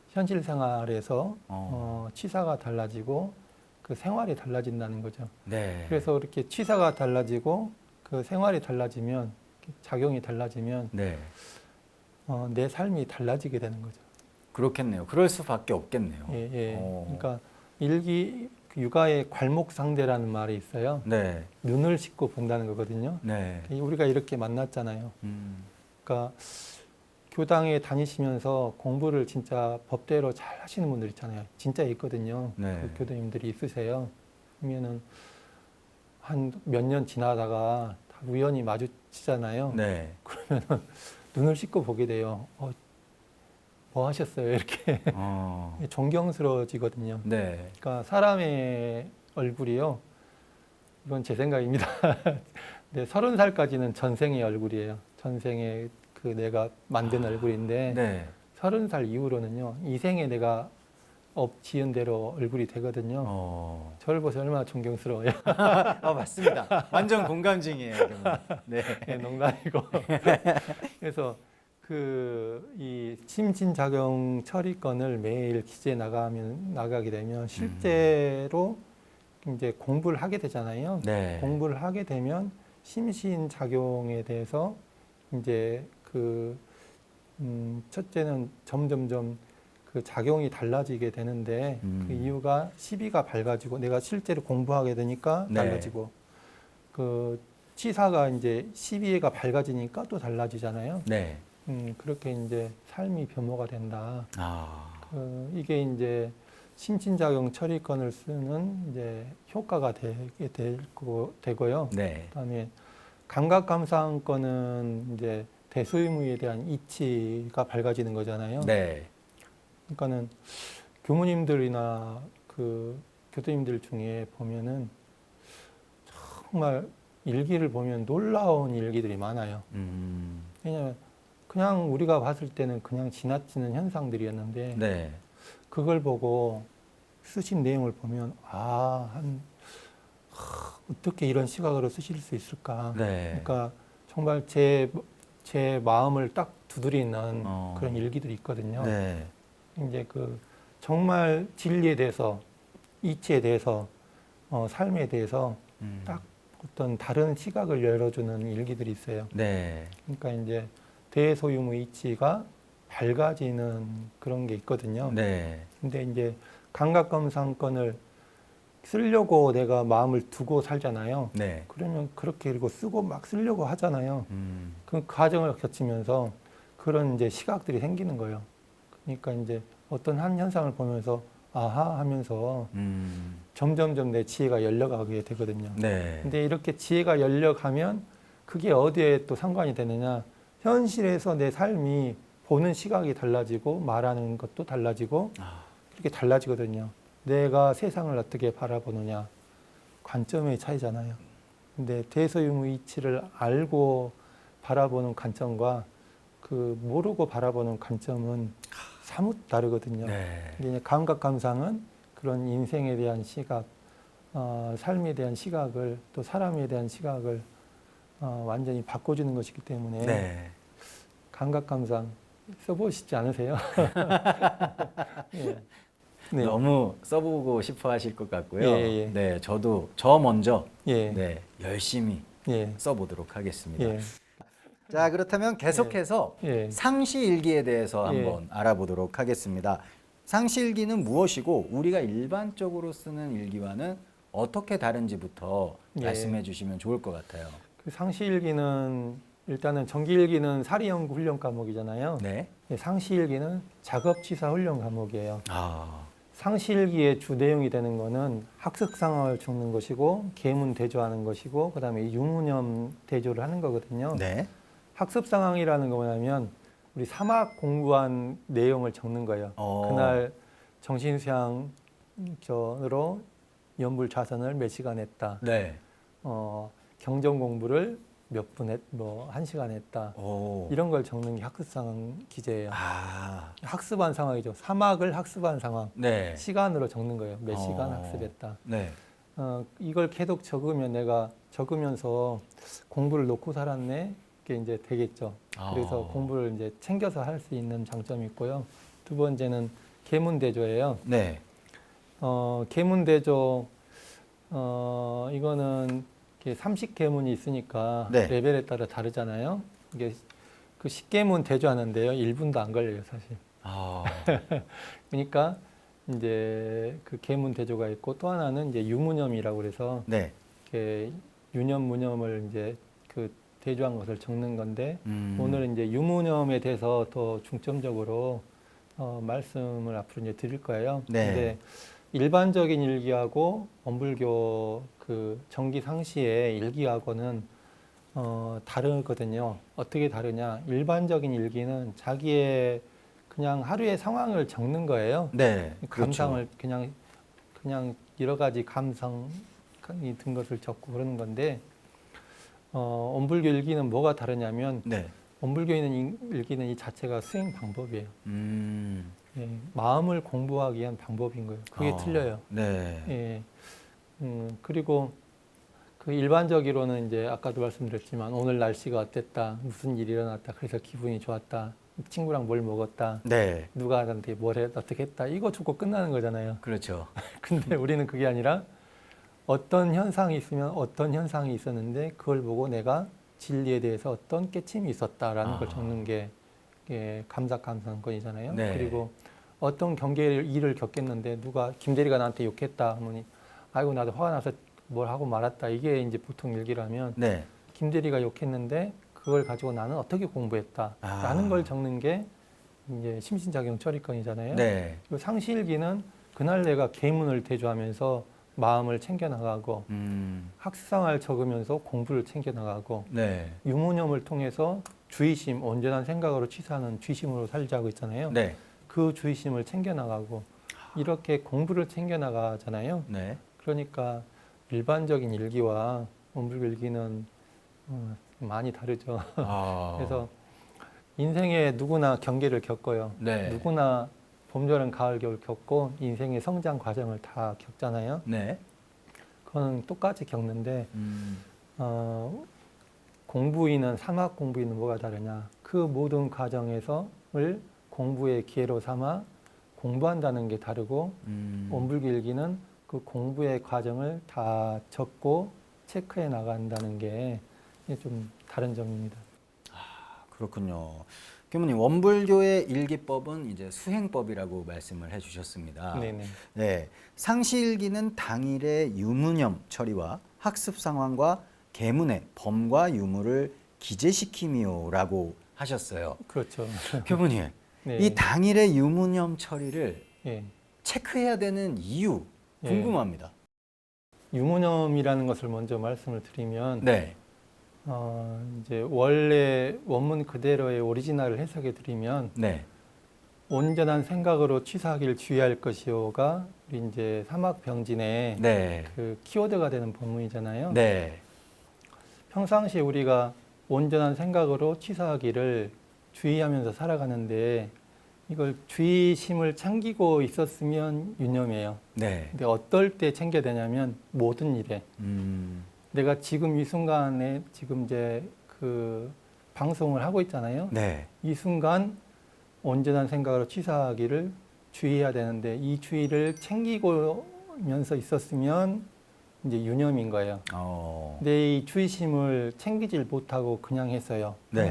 현실 생활에서 치사가 달라지고 그 생활이 달라진다는 거죠. 네. 그래서 이렇게 치사가 달라지고 그 생활이 달라지면 작용이 달라지면 네. 내 삶이 달라지게 되는 거죠. 그렇겠네요. 그럴 수밖에 없겠네요. 예. 그러니까 육아의 괄목상대라는 말이 있어요. 네. 눈을 씻고 본다는 거거든요. 네. 우리가 이렇게 만났잖아요. 그러니까 교당에 다니시면서 공부를 진짜 법대로 잘 하시는 분들 있잖아요. 진짜 있거든요. 네. 그 교도님들이 있으세요. 그러면은 한 몇 년 지나다가 다 우연히 마주치잖아요. 네. 그러면은 눈을 씻고 보게 돼요. 뭐 하셨어요? 이렇게 존경스러워지거든요. 네. 그러니까 사람의 얼굴이요. 이건 제 생각입니다. 네, 30살까지는 전생의 얼굴이에요. 전생의 그 내가 만든 얼굴인데 네. 30살 이후로는요. 이 생에 내가 지은 대로 얼굴이 되거든요. 저를 보세요. 얼마나 존경스러워요. 맞습니다. 완전 공감 중이에요. 네. 네, 농담이고. 그래서 이 심신작용 처리권을 매일 기재 나가게 되면 실제로 이제 공부를 하게 되잖아요. 네. 공부를 하게 되면 심신작용에 대해서 이제 첫째는 점점점 그 작용이 달라지게 되는데 그 이유가 시비가 밝아지고 내가 실제로 공부하게 되니까 달라지고 그 치사가 이제 시비가 밝아지니까 또 달라지잖아요. 네. 그렇게 이제 삶이 변모가 된다. 이게 이제 심신작용 처리권을 쓰는 이제 효과가 되고요. 네. 그다음에 감각감상권은 이제 대소유무에 대한 이치가 밝아지는 거잖아요. 네. 그러니까는 교무님들이나 그 교도님들 중에 보면은 정말 일기를 보면 놀라운 일기들이 많아요. 왜냐하면 그냥 우리가 봤을 때는 그냥 지나치는 현상들이었는데 네. 그걸 보고 쓰신 내용을 보면 어떻게 이런 시각으로 쓰실 수 있을까? 네. 그러니까 정말 제 마음을 딱 두드리는 어. 그런 일기들이 있거든요. 네. 이제 그 정말 진리에 대해서, 이치에 대해서, 삶에 대해서 딱 어떤 다른 시각을 열어주는 일기들이 있어요. 네. 그러니까 이제 대소유무이치가 밝아지는 그런 게 있거든요. 네. 근데 이제 감각감상권을 쓰려고 내가 마음을 두고 살잖아요. 네. 그러면 그렇게 읽고 쓰고 막 쓰려고 하잖아요. 음. 그 과정을 거치면서 그런 이제 시각들이 생기는 거예요. 그러니까 이제 어떤 한 현상을 보면서 아하 하면서 점점점 내 지혜가 열려가게 되거든요. 네. 근데 이렇게 지혜가 열려가면 그게 어디에 또 상관이 되느냐. 현실에서 내 삶이 보는 시각이 달라지고 말하는 것도 달라지고 그렇게 달라지거든요. 내가 세상을 어떻게 바라보느냐. 관점의 차이잖아요. 근데 대소유무이치를 알고 바라보는 관점과 그 모르고 바라보는 관점은 사뭇 다르거든요. 네. 근데 이제 감각감상은 그런 인생에 대한 시각, 삶에 대한 시각을 또 사람에 대한 시각을 완전히 바꿔주는 것이기 때문에 네. 감각감상 써보시지 않으세요? 예. 네. 너무 써보고 싶어 하실 것 같고요. 예, 예. 네, 저 먼저 예. 네, 열심히 예. 써보도록 하겠습니다. 예. 자, 그렇다면 계속해서 예. 상시일기에 대해서 예. 한번 알아보도록 하겠습니다. 상시일기는 무엇이고 우리가 일반적으로 쓰는 일기와는 어떻게 다른지부터 예. 말씀해 주시면 좋을 것 같아요. 그 상시일기는 일단은 정기일기는 사리연구 훈련 과목이잖아요. 네. 예, 상시일기는 작업치사 훈련 과목이에요. 아, 상시일기의 주 내용이 되는 거는 학습 상황을 적는 것이고 계문 대조하는 것이고 그다음에 유무념 대조를 하는 거거든요. 네. 학습 상황이라는 거 뭐냐면 우리 사막 공부한 내용을 적는 거예요. 그날 정신수양으로 연불 좌선을 몇 시간 했다. 네. 경전 공부를 몇 분 한 시간 했다. 오. 이런 걸 적는 게 학습 상황 기재예요. 아, 학습한 상황이죠. 사막을 학습한 상황. 네. 시간으로 적는 거예요. 몇 시간 어. 학습했다. 네. 이걸 계속 적으면 내가 적으면서 공부를 놓고 살았네. 게 이제 되겠죠. 그래서 공부를 이제 챙겨서 할 수 있는 장점이 있고요. 두 번째는 계문대조예요. 네. 계문대조 이거는 30계문이 있으니까 네. 레벨에 따라 다르잖아요. 이게 그 10계문 대조하는데요. 1분도 안 걸려요, 사실. 아, 그러니까 이제 그 계문 대조가 있고 또 하나는 이제 유무념이라고 그래서 네. 이렇게 유념 무념을 이제 그 대조한 것을 적는 건데 오늘은 이제 유무념에 대해서 더 중점적으로 말씀을 앞으로 이제 드릴 거예요. 네. 근데 일반적인 일기하고 원불교 그 정기 상시의 일기하고는 다르거든요. 어떻게 다르냐? 일반적인 일기는 자기의 그냥 하루의 상황을 적는 거예요. 네. 감상을 그냥 여러 가지 감상이 든 것을 적고 그러는 건데 원불교 일기는 뭐가 다르냐면 네. 원불교 일기는 이 자체가 수행 방법이에요. 예, 마음을 공부하기 위한 방법인 거예요. 그게 틀려요. 네. 예, 그리고 그 일반적으로는 이제 아까도 말씀드렸지만 오늘 날씨가 어땠다, 무슨 일이 일어났다, 그래서 기분이 좋았다, 친구랑 뭘 먹었다, 네. 누가 나한테 어떻게 했다, 이거 듣고 끝나는 거잖아요. 그렇죠. 근데 우리는 그게 아니라 어떤 현상이 있으면 어떤 현상이 있었는데 그걸 보고 내가 진리에 대해서 어떤 깨침이 있었다라는 걸 적는 게 감사감상권이잖아요. 네. 그리고 어떤 일을 겪겠는데 누가 김대리가 나한테 욕했다 하면 아이고 나도 화가 나서 뭘 하고 말았다. 이게 이제 보통 일기라면 네. 김대리가 욕했는데 그걸 가지고 나는 어떻게 공부했다라는 걸 적는 게 이제 심신작용 처리권이잖아요. 네. 그리고 상시일기는 그날 내가 계문을 대조하면서 마음을 챙겨나가고 학습상을 적으면서 공부를 챙겨나가고 네. 유무념을 통해서 주의심, 온전한 생각으로 취사하는 주의심으로 살자고 있잖아요. 네. 그 주의심을 챙겨나가고 이렇게 공부를 챙겨나가잖아요. 네. 그러니까 일반적인 일기와 원불교 일기는 많이 다르죠. 그래서 인생에 누구나 경계를 겪어요. 네. 누구나 봄, 여름, 가을, 겨울 겪고 인생의 성장 과정을 다 겪잖아요. 네. 그건 똑같이 겪는데 공부인은 사막 공부인은 뭐가 다르냐? 그 모든 과정에서를 공부의 기회로 삼아 공부한다는 게 다르고 원불교일기는 그 공부의 과정을 다 적고 체크해 나간다는 게 좀 다른 점입니다. 그렇군요. 교무님, 원불교의 일기법은 이제 수행법이라고 말씀을 해주셨습니다. 네네. 네, 상시일기는 당일의 유무념 처리와 학습 상황과 계문의 범과 유무를 기재시킴이요라고 하셨어요. 그렇죠. 교무님, 네. 이 당일의 유무념 처리를 예. 체크해야 되는 이유 궁금합니다. 유무념이라는 것을 먼저 말씀을 드리면 네, 이제 원래 원문 그대로의 오리지널을 해석해 드리면 네, 온전한 생각으로 취사하기를 주의할 것이요가 우리 이제 사막병진의 네, 그 키워드가 되는 본문이잖아요. 네, 평상시에 우리가 온전한 생각으로 취사하기를 주의하면서 살아가는데 이걸 주의심을 챙기고 있었으면 유념이에요. 네, 근데 어떨 때 챙겨야 되냐면 모든 일에 내가 지금 이 순간에 지금 이제 그 방송을 하고 있잖아요. 네, 이 순간 온전한 생각으로 취사하기를 주의해야 되는데 이 주의를 챙기면서 있었으면 이제 유념인 거예요. 근데 이 주의심을 챙기질 못하고 그냥 했어요. 네.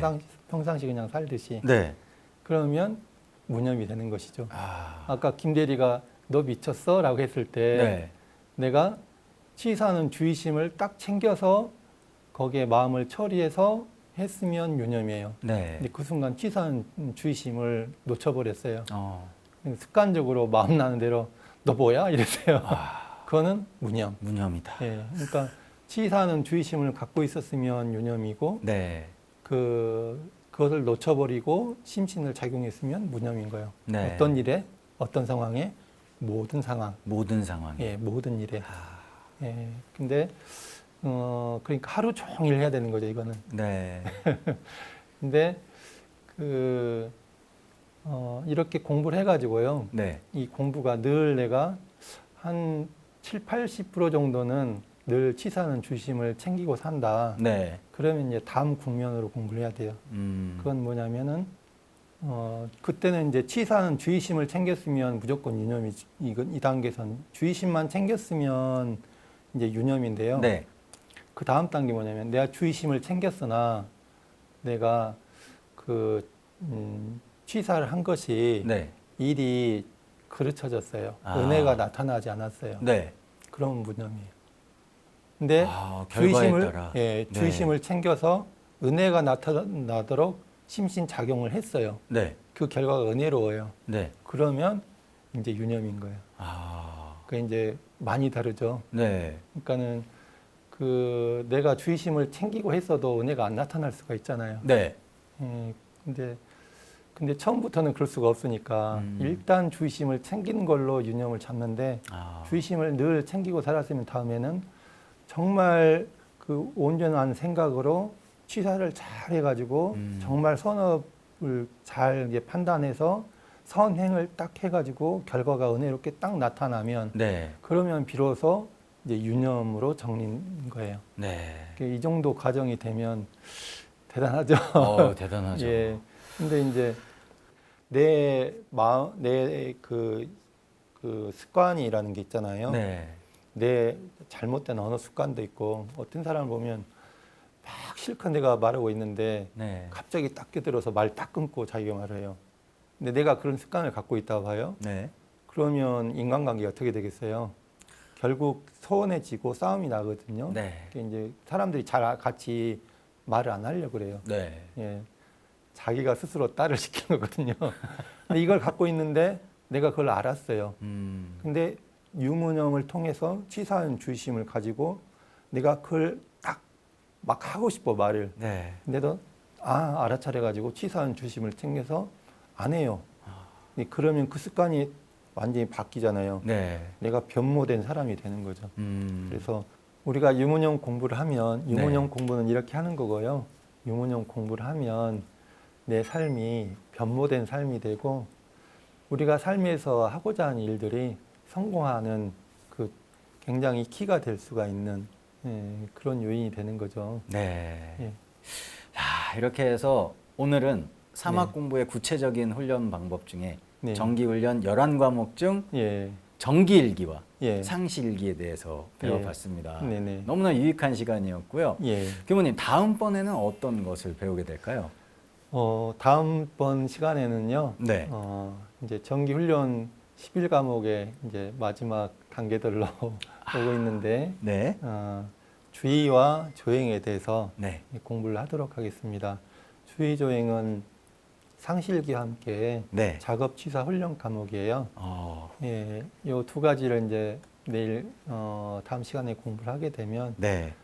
평상시 그냥 살듯이. 네. 그러면 무념이 되는 것이죠. 아, 아까 김 대리가 너 미쳤어? 라고 했을 때 네, 내가 취사하는 주의심을 딱 챙겨서 거기에 마음을 처리해서 했으면 유념이에요. 네. 근데 그 순간 취사하는 주의심을 놓쳐버렸어요. 어, 습관적으로 마음 나는 대로 너 뭐야? 이랬어요. 그거는 무념. 무념이다. 예, 그러니까 취사하는 주의심을 갖고 있었으면 유념이고 네, 그것을 놓쳐버리고 심신을 작용했으면 무념인 거예요. 네. 어떤 일에, 어떤 상황에, 모든 상황, 모든 상황에. 예, 모든 일에. 아, 예, 근데 그러니까 하루 종일 해야 되는 거죠, 이거는. 네, 근데 이렇게 공부를 해가지고요. 네, 이 공부가 늘 내가 한 70~80% 정도는 늘 치사하는 주심을 챙기고 산다. 네. 그러면 이제 다음 국면으로 공부를 해야 돼요. 그건 뭐냐면은 그때는 이제 치사하는 주의심을 챙겼으면 무조건 유념이 이건 이 단계에서는 주의심만 챙겼으면 이제 유념인데요. 네, 그 다음 단계 뭐냐면 내가 주의심을 챙겼으나 내가 취사를 한 것이 네, 일이 그르쳐졌어요. 아. 은혜가 나타나지 않았어요. 네. 그러면 무념이에요. 근데 결과에 주의심을 따라. 예, 네. 주의심을 챙겨서 은혜가 나타나도록 심신 작용을 했어요. 네, 그 결과가 은혜로워요. 네. 그러면 이제 유념인 거예요. 그 이제 많이 다르죠. 네, 그러니까는 내가 주의심을 챙기고 했어도 은혜가 안 나타날 수가 있잖아요. 네. 예, 근데 처음부터는 그럴 수가 없으니까 일단 주의심을 챙기는 걸로 유념을 잡는데 주의심을 늘 챙기고 살았으면 다음에는 정말 그 온전한 생각으로 취사를 잘 해가지고 정말 선업을 잘 이제 판단해서 선행을 딱 해가지고 결과가 은혜롭게 딱 나타나면 네, 그러면 비로소 이제 유념으로 정리인 거예요. 네. 이 정도 과정이 되면 대단하죠. 대단하죠. 예. 근데 이제 내 습관이라는 게 있잖아요. 네, 내 잘못된 언어 습관도 있고 어떤 사람을 보면 막 실컷 내가 말하고 있는데 네, 갑자기 딱 끼들어서 말 딱 끊고 자기가 말을 해요. 근데 내가 그런 습관을 갖고 있다고 봐요. 네. 그러면 인간관계가 어떻게 되겠어요? 결국 소원해지고 싸움이 나거든요. 네, 이제 사람들이 잘 같이 말을 안 하려고 그래요. 네. 예. 자기가 스스로 딸을 시키는 거거든요. 근데 이걸 갖고 있는데 내가 그걸 알았어요. 근데 유무념을 통해서 치사한 주의심을 가지고 내가 그걸 딱 막 하고 싶어 말을. 네. 근데도 알아차려가지고 치사한 주의심을 챙겨서 안 해요. 그러면 그 습관이 완전히 바뀌잖아요. 네. 내가 변모된 사람이 되는 거죠. 음. 그래서 우리가 유무념 공부를 하면 유무념 네. 공부는 이렇게 하는 거고요. 유무념 공부를 하면 내 삶이 변모된 삶이 되고 우리가 삶에서 하고자 하는 일들이 성공하는 그 굉장히 키가 될 수가 있는 그런 요인이 되는 거죠. 네. 예. 자, 이렇게 해서 오늘은 사막 네. 공부의 구체적인 훈련 방법 중에 네. 정기훈련 11과목 중 예. 정기일기와 예. 상시일기에 대해서 배워봤습니다. 네네. 너무나 유익한 시간이었고요. 예. 교무님, 다음번에는 어떤 것을 배우게 될까요? 다음번 시간에는요. 네. 이제 정기 훈련 11과목의 이제 마지막 단계들로 오고 있는데 네. 주의와 조행에 대해서 네. 공부를 하도록 하겠습니다. 주의 조행은 상실기와 함께 네. 작업 취사 훈련 과목이에요. 어, 예, 요 두 가지를 이제 내일 다음 시간에 공부를 하게 되면 네.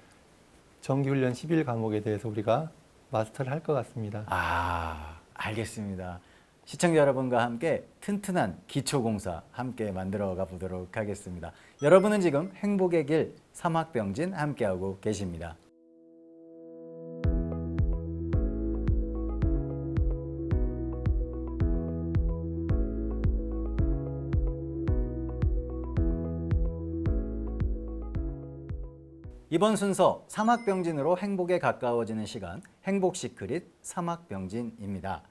정기 훈련 11과목에 대해서 우리가 마스터를 할 것 같습니다. 아, 알겠습니다. 시청자 여러분과 함께 튼튼한 기초공사 함께 만들어가 보도록 하겠습니다. 여러분은 지금 행복의 길 사막병진 함께하고 계십니다. 이번 순서 사막병진으로 행복에 가까워지는 시간, 행복시크릿 사막병진입니다.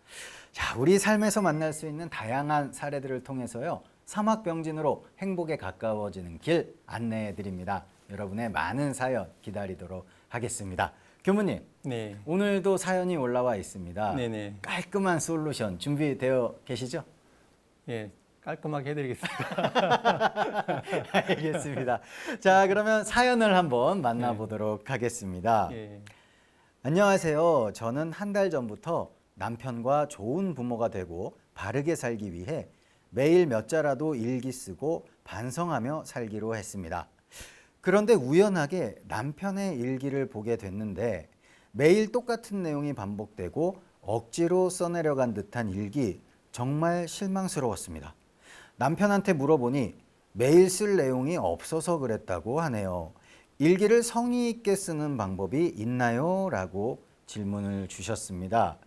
자, 우리 삶에서 만날 수 있는 다양한 사례들을 통해서요, 사막병진으로 행복에 가까워지는 길 안내해 드립니다. 여러분의 많은 사연 기다리도록 하겠습니다. 교무님, 네. 오늘도 사연이 올라와 있습니다. 네네. 깔끔한 솔루션 준비되어 계시죠? 예, 깔끔하게 해드리겠습니다. 알겠습니다. 자, 그러면 사연을 한번 만나보도록 하겠습니다. 예. 안녕하세요. 저는 한 달 전부터 남편과 좋은 부모가 되고 바르게 살기 위해 매일 몇 자라도 일기 쓰고 반성하며 살기로 했습니다. 그런데 우연하게 남편의 일기를 보게 됐는데 매일 똑같은 내용이 반복되고 억지로 써내려간 듯한 일기, 정말 실망스러웠습니다. 남편한테 물어보니 매일 쓸 내용이 없어서 그랬다고 하네요. 일기를 성의 있게 쓰는 방법이 있나요? 라고 질문을 주셨습니다.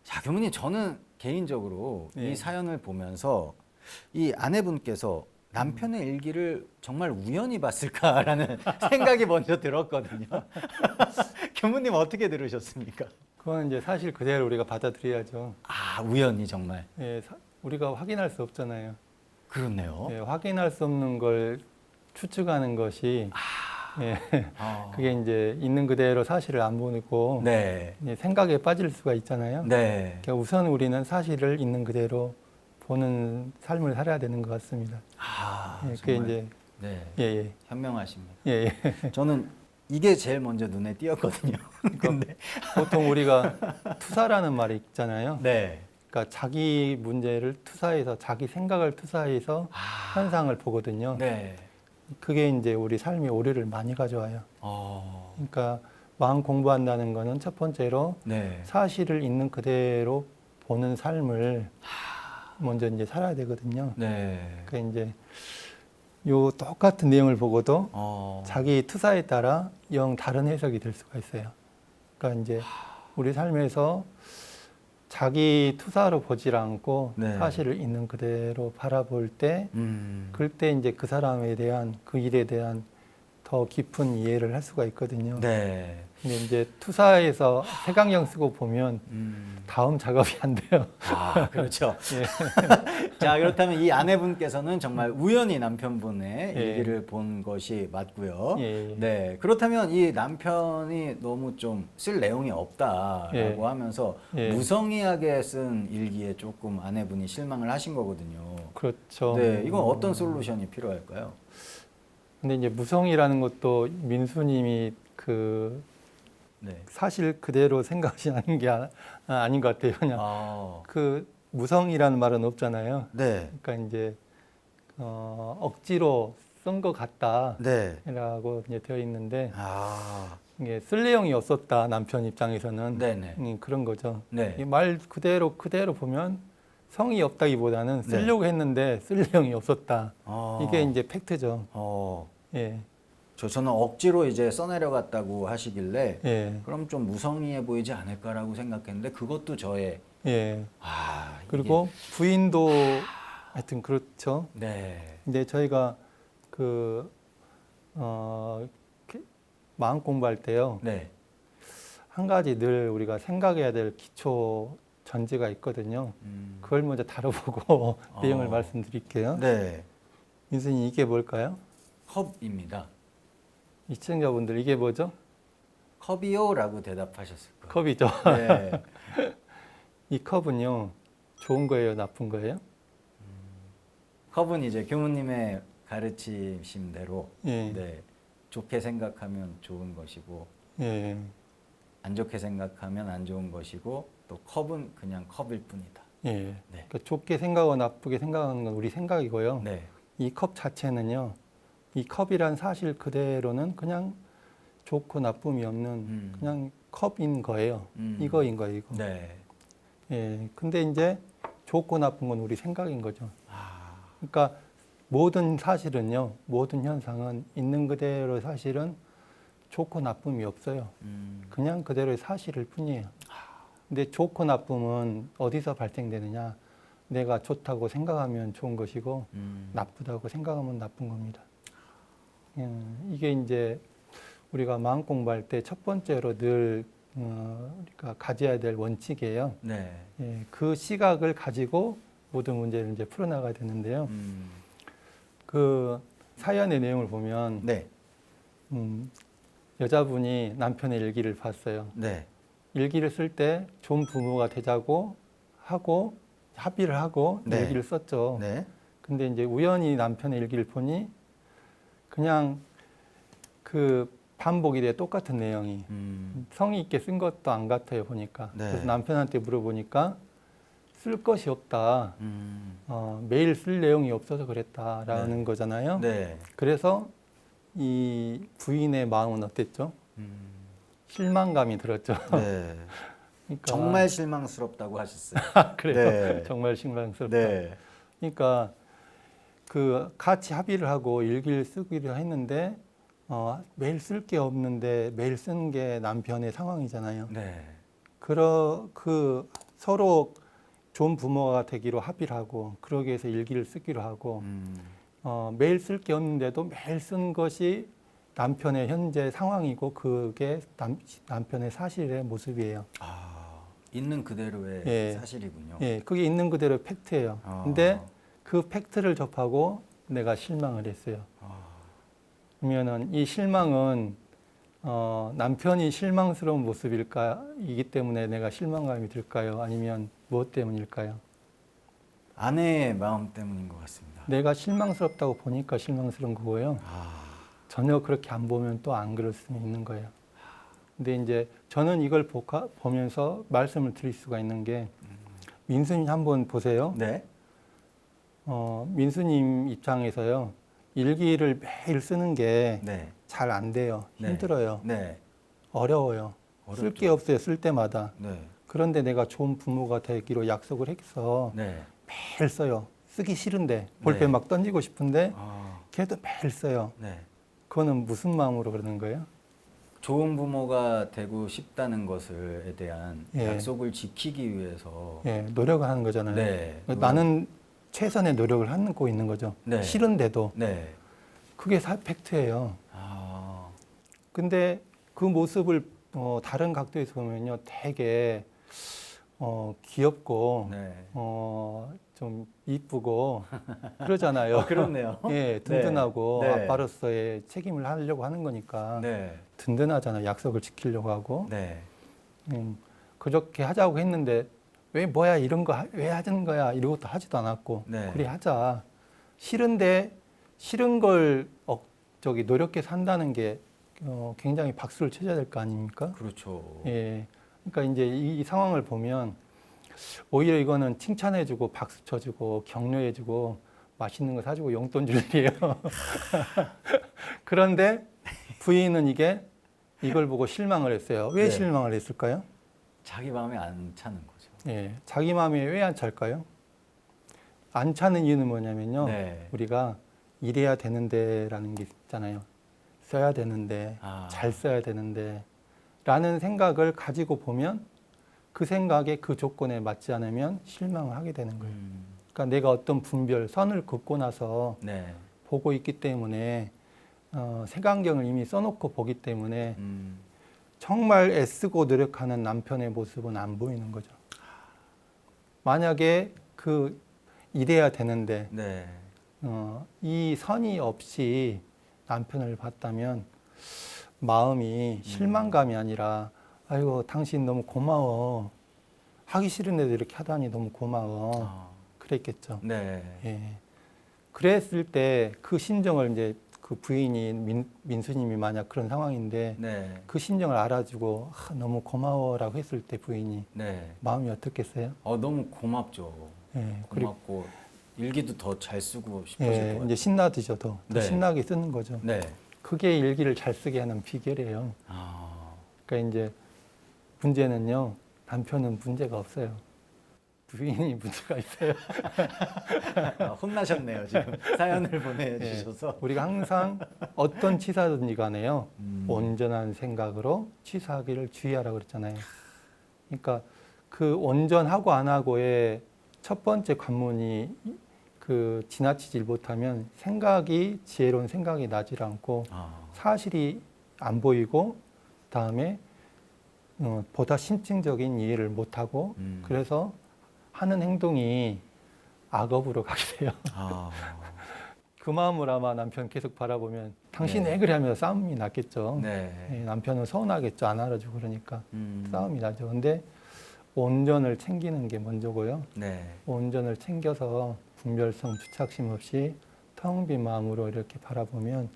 자, 교무님, 저는 개인적으로 네. 이 사연을 보면서 이 아내분께서 남편의 일기를 정말 우연히 봤을까라는 생각이 먼저 들었거든요. 교무님, 어떻게 들으셨습니까? 그건 이제 사실 그대로 우리가 받아들여야죠. 아, 우연히 정말. 예, 우리가 확인할 수 없잖아요. 그렇네요. 예, 확인할 수 없는 걸 추측하는 것이 예, 그게 이제 있는 그대로 사실을 안 보고 네. 이제 생각에 빠질 수가 있잖아요. 네. 그러니까 우선 우리는 사실을 있는 그대로 보는 삶을 살아야 되는 것 같습니다. 아, 예, 그게 정말. 이제 네. 예, 현명하십니다. 예, 예. 저는 이게 제일 먼저 눈에 띄었거든요. 근데 보통 우리가 투사라는 말이 있잖아요. 네. 그러니까 자기 문제를 투사해서 자기 생각을 투사해서 현상을 보거든요. 네. 그게 이제 우리 삶의 오류를 많이 가져와요. 어. 그러니까 마음 공부한다는 거는 첫 번째로 네. 사실을 있는 그대로 보는 삶을 먼저 이제 살아야 되거든요. 네. 그 이제 요 똑같은 내용을 보고도 어. 자기 투사에 따라 영 다른 해석이 될 수가 있어요. 그러니까 이제 우리 삶에서 자기 투사로 보질 않고 네. 사실을 있는 그대로 바라볼 때 그때 이제 그 사람에 대한 그 일에 대한 더 깊은 이해를 할 수가 있거든요. 네. 근데 이제 투사에서 색안경 쓰고 보면 다음 작업이 안 돼요. 아, 그렇죠. 예. 자, 그렇다면 이 아내분께서는 정말 우연히 남편분의 예. 일기를 본 것이 맞고요. 예. 네. 그렇다면 이 남편이 너무 좀 쓸 내용이 없다라고 예. 하면서 예. 무성의하게 쓴 일기에 조금 아내분이 실망을 하신 거거든요. 그렇죠. 네. 이건 어떤 솔루션이 필요할까요? 근데 이제 무성이라는 것도 민수님이 그 네. 사실 그대로 생각하시는 게 아닌 것 같아요. 그냥 아. 그 무성이라는 말은 없잖아요. 네. 그러니까 이제 억지로 쓴 것 같다라고 네. 이제 되어 있는데 아. 이게 쓸 내용이 없었다 남편 입장에서는 네네. 그런 거죠. 네. 이 말 그대로 보면 성의 없다기보다는 쓰려고 했는데 쓸 내용이 없었다. 이게 이제 팩트죠. 예, 저는 억지로 이제 써내려갔다고 하시길래 예, 그럼 좀 무성의해 보이지 않을까라고 생각했는데 그것도 저의 예. 이게- 그리고 부인도 하여튼 그렇죠. 네. 근데 저희가 그 마음 공부할 때요. 네. 한 가지 늘 우리가 생각해야 될 기초 전제가 있거든요. 그걸 먼저 다뤄보고 내용을 말씀드릴게요. 네, 민수님 이게 뭘까요? 컵입니다. 이 시청자분들 이게 뭐죠? 컵이요라고 대답하셨을 거예요. 컵이죠. 네, 이 컵은요, 좋은 거예요, 나쁜 거예요? 컵은 이제 교무님의 가르치심대로 예, 네, 좋게 생각하면 좋은 것이고 예, 안 좋게 생각하면 안 좋은 것이고 또 컵은 그냥 컵일 뿐이다. 예. 네. 그러니까 좋게 생각하고 나쁘게 생각하는 건 우리 생각이고요. 네, 이 컵 자체는요, 이 컵이란 사실 그대로는 그냥 좋고 나쁨이 없는 그냥 컵인 거예요. 이거인 거예요, 이거. 네. 예. 근데 이제 좋고 나쁜 건 우리 생각인 거죠. 아, 그러니까 모든 사실은요, 모든 현상은 있는 그대로 사실은 좋고 나쁨이 없어요. 그냥 그대로의 사실일 뿐이에요. 근데 좋고 나쁨은 어디서 발생되느냐? 내가 좋다고 생각하면 좋은 것이고 나쁘다고 생각하면 나쁜 겁니다. 이게 이제 우리가 마음 공부할 때 첫 번째로 늘 우리가 가져야 될 원칙이에요. 네. 예, 그 시각을 가지고 모든 문제를 이제 풀어나가야 되는데요. 그 사연의 내용을 보면 네, 여자분이 남편의 일기를 봤어요. 네, 일기를 쓸 때 좋은 부모가 되자고 하고 합의를 하고 네. 일기를 썼죠. 네. 근데 이제 우연히 남편의 일기를 보니 그냥 그 반복이 돼 똑같은 내용이 성의 있게 쓴 것도 안 같아요 보니까. 네. 그래서 남편한테 물어보니까 쓸 것이 없다. 매일 쓸 내용이 없어서 그랬다라는 네. 거잖아요. 네. 그래서 이 부인의 마음은 어땠죠? 실망감이 들었죠. 네. 그러니까 정말 실망스럽다고 하셨어요. 그래요. 네. 정말 실망스럽다. 네. 그러니까 그 같이 합의를 하고 일기를 쓰기로 했는데 매일 쓸 게 없는데 매일 쓰는 게 남편의 상황이잖아요. 네. 그 서로 좋은 부모가 되기로 합의를 하고 그러기 위해서 일기를 쓰기로 하고 매일 쓸 게 없는데도 매일 쓴 것이 남편의 현재 상황이고 그게 남편의 사실의 모습이에요. 아, 있는 그대로의 예. 사실이군요. 예, 그게 있는 그대로 팩트예요. 근데 그 팩트를 접하고 내가 실망을 했어요. 그러면은 이 실망은 남편이 실망스러운 모습일까?이기 때문에 내가 실망감이 들까요? 아니면 무엇 때문일까요? 아내의 마음 때문인 것 같습니다. 내가 실망스럽다고 보니까 실망스러운 거고요. 전혀 그렇게 안 보면 또 안 그럴 수 있는 거예요. 근데 이제 저는 이걸 보면서 말씀을 드릴 수가 있는 게 민수님 한번 보세요. 네. 민수님 입장에서요. 일기를 매일 쓰는 게 네. 잘 안 돼요. 네. 힘들어요. 네. 어려워요. 쓸 어렵죠. 게 없어요. 쓸 때마다. 네. 그런데 내가 좋은 부모가 되기로 약속을 해서 네. 매일 써요. 쓰기 싫은데 볼펜 네. 막 던지고 싶은데 아, 걔도 매일 써요. 네. 그거는 무슨 마음으로 그러는 거예요? 좋은 부모가 되고 싶다는 것에 대한 예. 약속을 지키기 위해서 예, 노력을 하는 거잖아요. 네. 나는 최선의 노력을 하고 있는 거죠. 네. 싫은데도 네. 그게 팩트예요. 아, 근데 그 모습을 다른 각도에서 보면요, 되게 귀엽고 네. 좀 이쁘고 그러잖아요. 그렇네요. 예, 든든하고 네. 아빠로서의 책임을 하려고 하는 거니까 네. 든든하잖아요. 약속을 지키려고 하고 네. 그렇게 하자고 했는데 왜 뭐야 이런 거 왜 하자는 거야 이러고도 하지도 않았고 네. 그래 하자 싫은데 싫은 걸 노력해서 한다는 게 굉장히 박수를 쳐줘야 될 거 아닙니까? 그렇죠. 예, 그러니까 이제 이 상황을 보면 오히려 이거는 칭찬해주고 박수 쳐주고 격려해주고 맛있는 거 사주고 용돈 줄 일이에요. 그런데 부인은 이걸 보고 실망을 했어요. 왜 네. 실망을 했을까요? 자기 마음에 안 차는 거죠. 예, 자기 마음에 왜 안 찰까요? 안 차는 이유는 뭐냐면요. 네. 우리가 이래야 되는데라는 게 있잖아요. 써야 되는데, 잘 써야 되는데 라는 생각을 가지고 보면 그 생각에 그 조건에 맞지 않으면 실망을 하게 되는 거예요. 그러니까 내가 어떤 분별, 선을 긋고 나서 네. 보고 있기 때문에 색안경을 이미 써놓고 보기 때문에 정말 애쓰고 노력하는 남편의 모습은 안 보이는 거죠. 만약에 이래야 되는데 네. 이 선이 없이 남편을 봤다면 마음이 실망감이 아니라 아이고 당신 너무 고마워. 하기 싫은데도 이렇게 하다니 너무 고마워. 그랬겠죠. 네. 예. 그랬을 때 그 심정을 이제 그 부인이 민수님이 만약 그런 상황인데 네. 그 심정을 알아주고 너무 고마워라고 했을 때 부인이 네. 마음이 어떻겠어요? 너무 고맙죠. 예. 그리고 고맙고 일기도 더 잘 쓰고 싶으실 것 같아요. 이제 신나듯이 더 네. 신나게 쓰는 거죠. 네. 그게 일기를 잘 쓰게 하는 비결이에요. 그러니까 이제 문제는요. 남편은 문제가 없어요. 부인이 문제가 있어요. 혼나셨네요, 지금. 사연을 보내주셔서. 우리가 항상 어떤 치사든지 간에요. 온전한 생각으로 치사하기를 주의하라고 그랬잖아요. 그러니까 그 온전하고 안 하고의 첫 번째 관문이 지나치질 못하면 생각이 지혜로운 생각이 나질 않고 사실이 안 보이고 다음에 보다 심층적인 이해를 못하고 그래서 하는 행동이 악업으로 가게 돼요. 그 마음을 아마 남편 계속 바라보면 당신 왜 그래 하면서 싸움이 났겠죠. 네. 남편은 서운하겠죠. 안 알아주고 그러니까 싸움이 나죠. 근데 온전을 챙기는 게 먼저고요. 네. 온전을 챙겨서 분별성, 주착심 없이 텅 빈 마음으로 이렇게 바라보면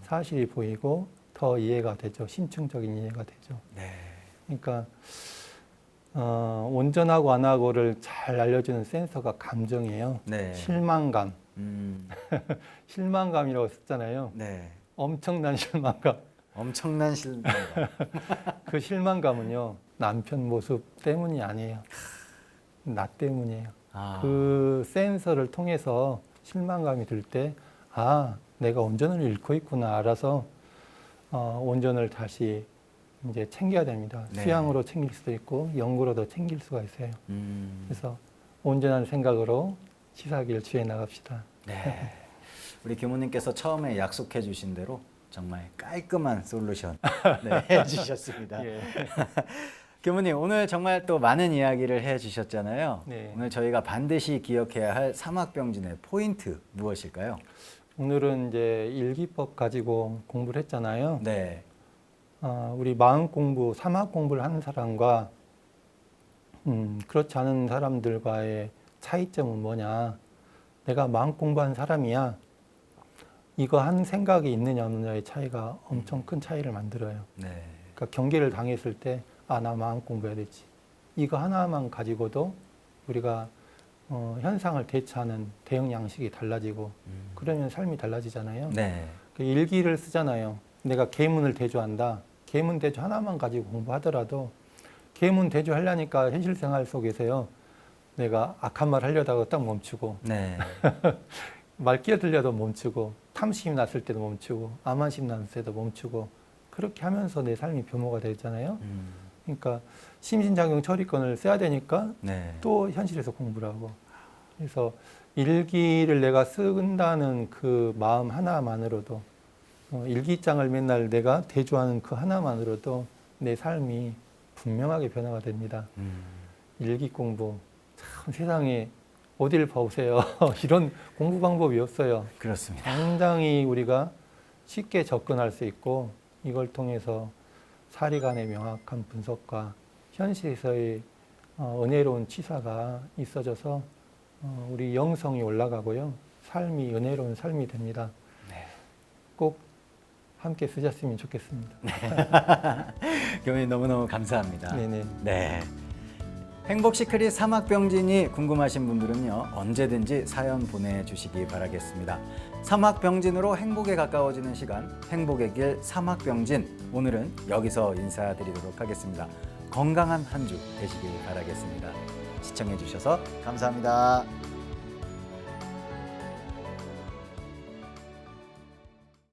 사실이 보이고 더 이해가 되죠. 심층적인 이해가 되죠. 네. 그러니까 온전하고 안 하고를 잘 알려주는 센서가 감정이에요. 네. 실망감. 실망감이라고 썼잖아요. 네. 엄청난 실망감. 엄청난 실망감. 그 실망감은요. 남편 모습 때문이 아니에요. 나 때문이에요. 그 센서를 통해서 실망감이 들 때 내가 온전을 잃고 있구나 알아서 온전을 다시 이제 챙겨야 됩니다. 네. 수양으로 챙길 수도 있고 영구로도 챙길 수가 있어요. 그래서 온전한 생각으로 치사하기를 주의해 나갑시다. 네. 우리 교무님께서 처음에 약속해 주신 대로 정말 깔끔한 솔루션 해주셨습니다. 예. 교무님 오늘 정말 또 많은 이야기를 해주셨잖아요. 네. 오늘 저희가 반드시 기억해야 할 사막병진의 포인트 무엇일까요? 오늘은 이제 일기법 가지고 공부를 했잖아요. 네. 우리 마음 공부, 사막 공부를 하는 사람과 그렇지 않은 사람들과의 차이점은 뭐냐? 내가 마음 공부한 사람이야. 이거 한 생각이 있느냐 없느냐의 차이가 엄청 큰 차이를 만들어요. 네. 그러니까 경계를 당했을 때 나 마음 공부해야 되지. 이거 하나만 가지고도 우리가 현상을 대처하는 대응 양식이 달라지고 그러면 삶이 달라지잖아요. 네. 그 일기를 쓰잖아요. 내가 계문을 대조한다. 계문 대조 하나만 가지고 공부하더라도 계문 대조하려니까 현실 생활 속에서요. 내가 악한 말 하려다가 딱 멈추고 네. 말 끼어들려도 멈추고 탐심이 났을 때도 멈추고 암환심 났을 때도 멈추고 그렇게 하면서 내 삶이 변호가 되잖아요. 그러니까 심신작용 처리권을 써야 되니까 네. 또 현실에서 공부를 하고 그래서 일기를 내가 쓴다는 그 마음 하나만으로도 일기장을 맨날 내가 대조하는 그 하나만으로도 내 삶이 분명하게 변화가 됩니다. 일기 공부 참 세상에 어딜 봐보세요. 이런 공부 방법이 없어요. 그렇습니다. 굉장히 우리가 쉽게 접근할 수 있고 이걸 통해서 사리간의 명확한 분석과 현실에서의 은혜로운 치사가 있어져서 우리 영성이 올라가고요. 삶이 은혜로운 삶이 됩니다. 네. 꼭 함께 쓰셨으면 좋겠습니다. 교무님 너무너무 감사합니다. 네네. 네. 행복 시크릿 사막병진이 궁금하신 분들은요 언제든지 사연 보내주시기 바라겠습니다. 사막병진으로 행복에 가까워지는 시간 행복의 길 사막병진 오늘은 여기서 인사드리도록 하겠습니다. 건강한 한 주 되시길 바라겠습니다. 시청해 주셔서 감사합니다.